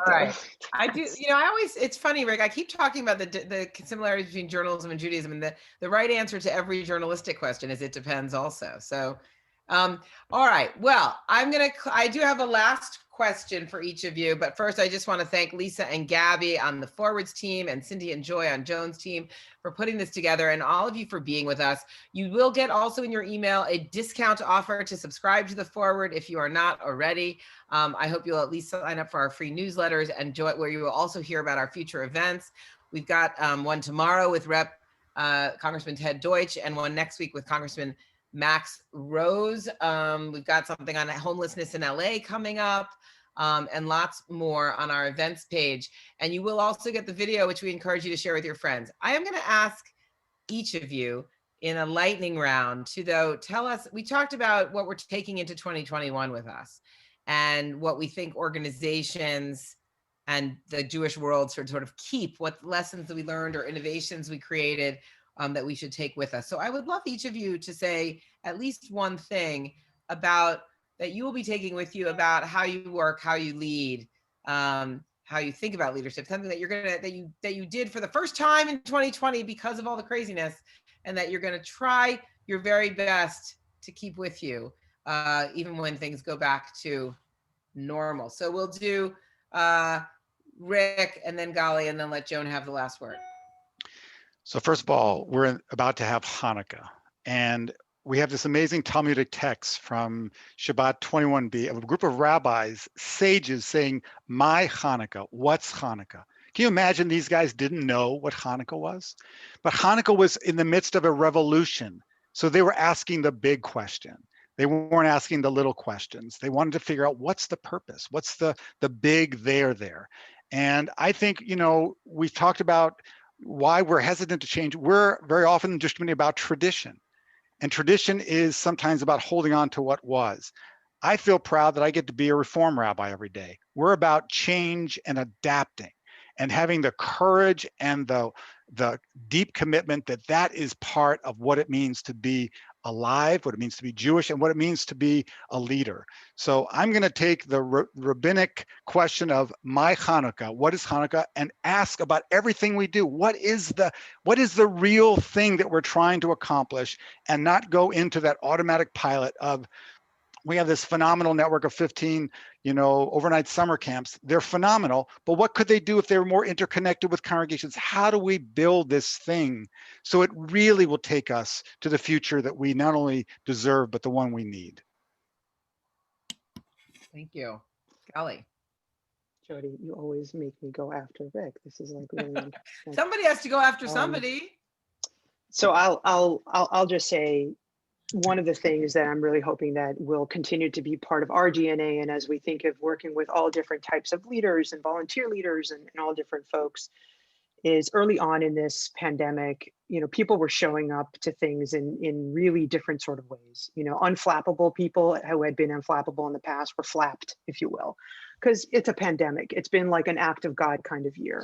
Speaker 1: All right. I do, it's funny, Rick, I keep talking about the similarities between journalism and Judaism, and the right answer to every journalistic question is it depends also. So, all right. Well, I do have a last question for each of you, but first I just want to thank Lisa and Gabby on the Forwards team and Cindy and Joy on Joan's team for putting this together, and all of you for being with us. You will get also in your email a discount offer to subscribe to the Forward if you are not already. I hope you'll at least sign up for our free newsletters, and Joy, where you will also hear about our future events. We've got one tomorrow with Congressman Ted Deutsch, and one next week with Congressman Max Rose. We've got something on homelessness in LA coming up, and lots more on our events page. And you will also get the video, which we encourage you to share with your friends. I am going to ask each of you in a lightning round to tell us, we talked about what we're taking into 2021 with us and what we think organizations and the Jewish world should sort of keep, what lessons that we learned or innovations we created that we should take with us. So I would love each of you to say at least one thing about that you will be taking with you about how you work, how you lead, how you think about leadership, something that you're gonna that you did for the first time in 2020 because of all the craziness, and that you're gonna try your very best to keep with you, even when things go back to normal. So we'll do Rick and then Gali, and then let Joan have the last word.
Speaker 4: So first of all, we're about to have Hanukkah, and we have this amazing Talmudic text from Shabbat 21b of a group of rabbis, sages saying, my Hanukkah, what's Hanukkah? Can you imagine these guys didn't know what Hanukkah was? But Hanukkah was in the midst of a revolution. So they were asking the big question. They weren't asking the little questions. They wanted to figure out what's the purpose? What's the big there? And I think, we've talked about why we're hesitant to change. We're very often just about tradition. And tradition is sometimes about holding on to what was. I feel proud that I get to be a Reform rabbi every day. We're about change and adapting and having the courage and the deep commitment that is part of what it means to be alive, what it means to be Jewish, and what it means to be a leader. So I'm going to take the rabbinic question of my Hanukkah, what is Hanukkah, and ask about everything we do. What is the real thing that we're trying to accomplish, and not go into that automatic pilot of, we have this phenomenal network of 15, overnight summer camps. They're phenomenal, but what could they do if they were more interconnected with congregations? How do we build this thing so it really will take us to the future that we not only deserve, but the one we need?
Speaker 1: Thank you. Gali.
Speaker 3: Jodi, you always make me go after Rick. This is like really interesting.
Speaker 1: Somebody has to go after somebody.
Speaker 3: So I'll just say, one of the things that I'm really hoping that will continue to be part of our DNA, and as we think of working with all different types of leaders and volunteer leaders and all different folks, is early on in this pandemic, people were showing up to things in really different sort of ways. Unflappable people who had been unflappable in the past were flapped, if you will, because it's a pandemic. It's been like an act of God kind of year.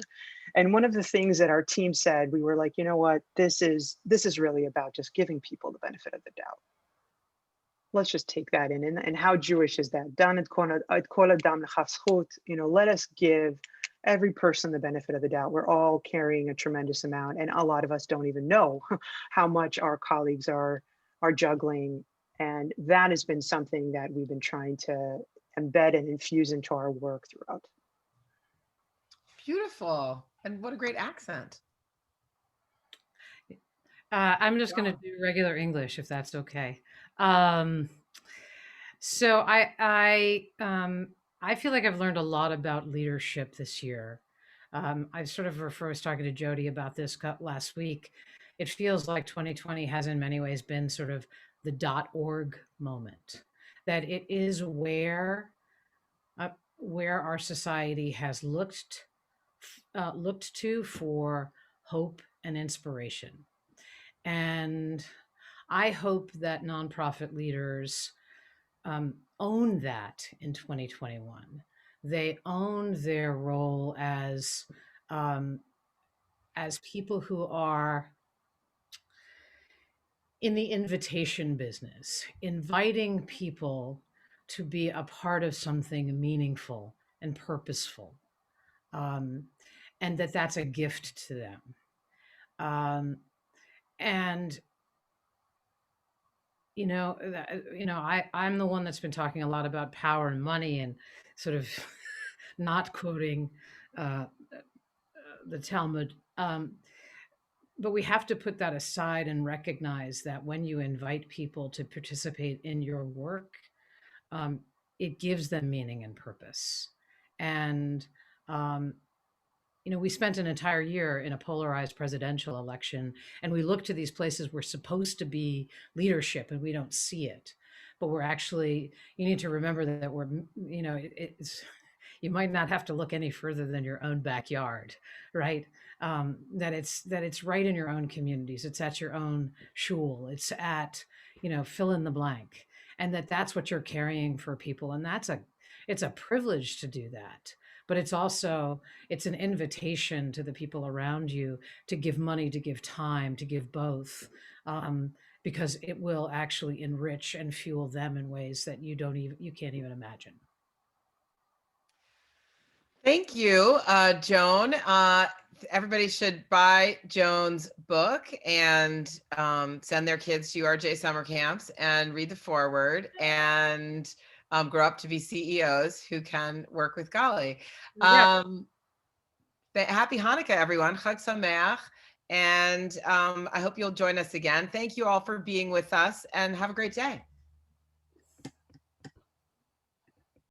Speaker 3: And one of the things that our team said, we were like, you know what, this is really about just giving people the benefit of the doubt. Let's just take that in. And how Jewish is that? Let us give every person the benefit of the doubt. We're all carrying a tremendous amount, and a lot of us don't even know how much our colleagues are juggling. And that has been something that we've been trying to embed and infuse into our work throughout.
Speaker 1: Beautiful. And what a great accent.
Speaker 2: I'm just going to do regular English, if that's okay. So I feel like I've learned a lot about leadership this year. I sort of I was talking to Jodi about this last week. It feels like 2020 has in many ways been sort of the .org moment, that it is where our society has looked to for hope and inspiration. And I hope that nonprofit leaders own that in 2021. They own their role as people who are in the invitation business, inviting people to be a part of something meaningful and purposeful, and that's a gift to them. And I'm the one that's been talking a lot about power and money and sort of not quoting the Talmud. But we have to put that aside and recognize that when you invite people to participate in your work, it gives them meaning and purpose. And we spent an entire year in a polarized presidential election, and we look to these places we're supposed to be leadership, and we don't see it. But we're actually, you need to remember that we're, you might not have to look any further than your own backyard, right? That it's right in your own communities. It's at your own shul. It's at, fill in the blank, and that's what you're carrying for people, and it's a privilege to do that. But it's an invitation to the people around you to give money, to give time, to give both. because it will actually enrich and fuel them in ways that you can't even imagine.
Speaker 1: Thank you, Joan. Everybody should buy Joan's book and send their kids to URJ summer camps and read the foreword and grow up to be CEOs who can work with Gali. Happy Hanukkah, everyone. Chag Sameach. And I hope you'll join us again. Thank you all for being with us and have a great day.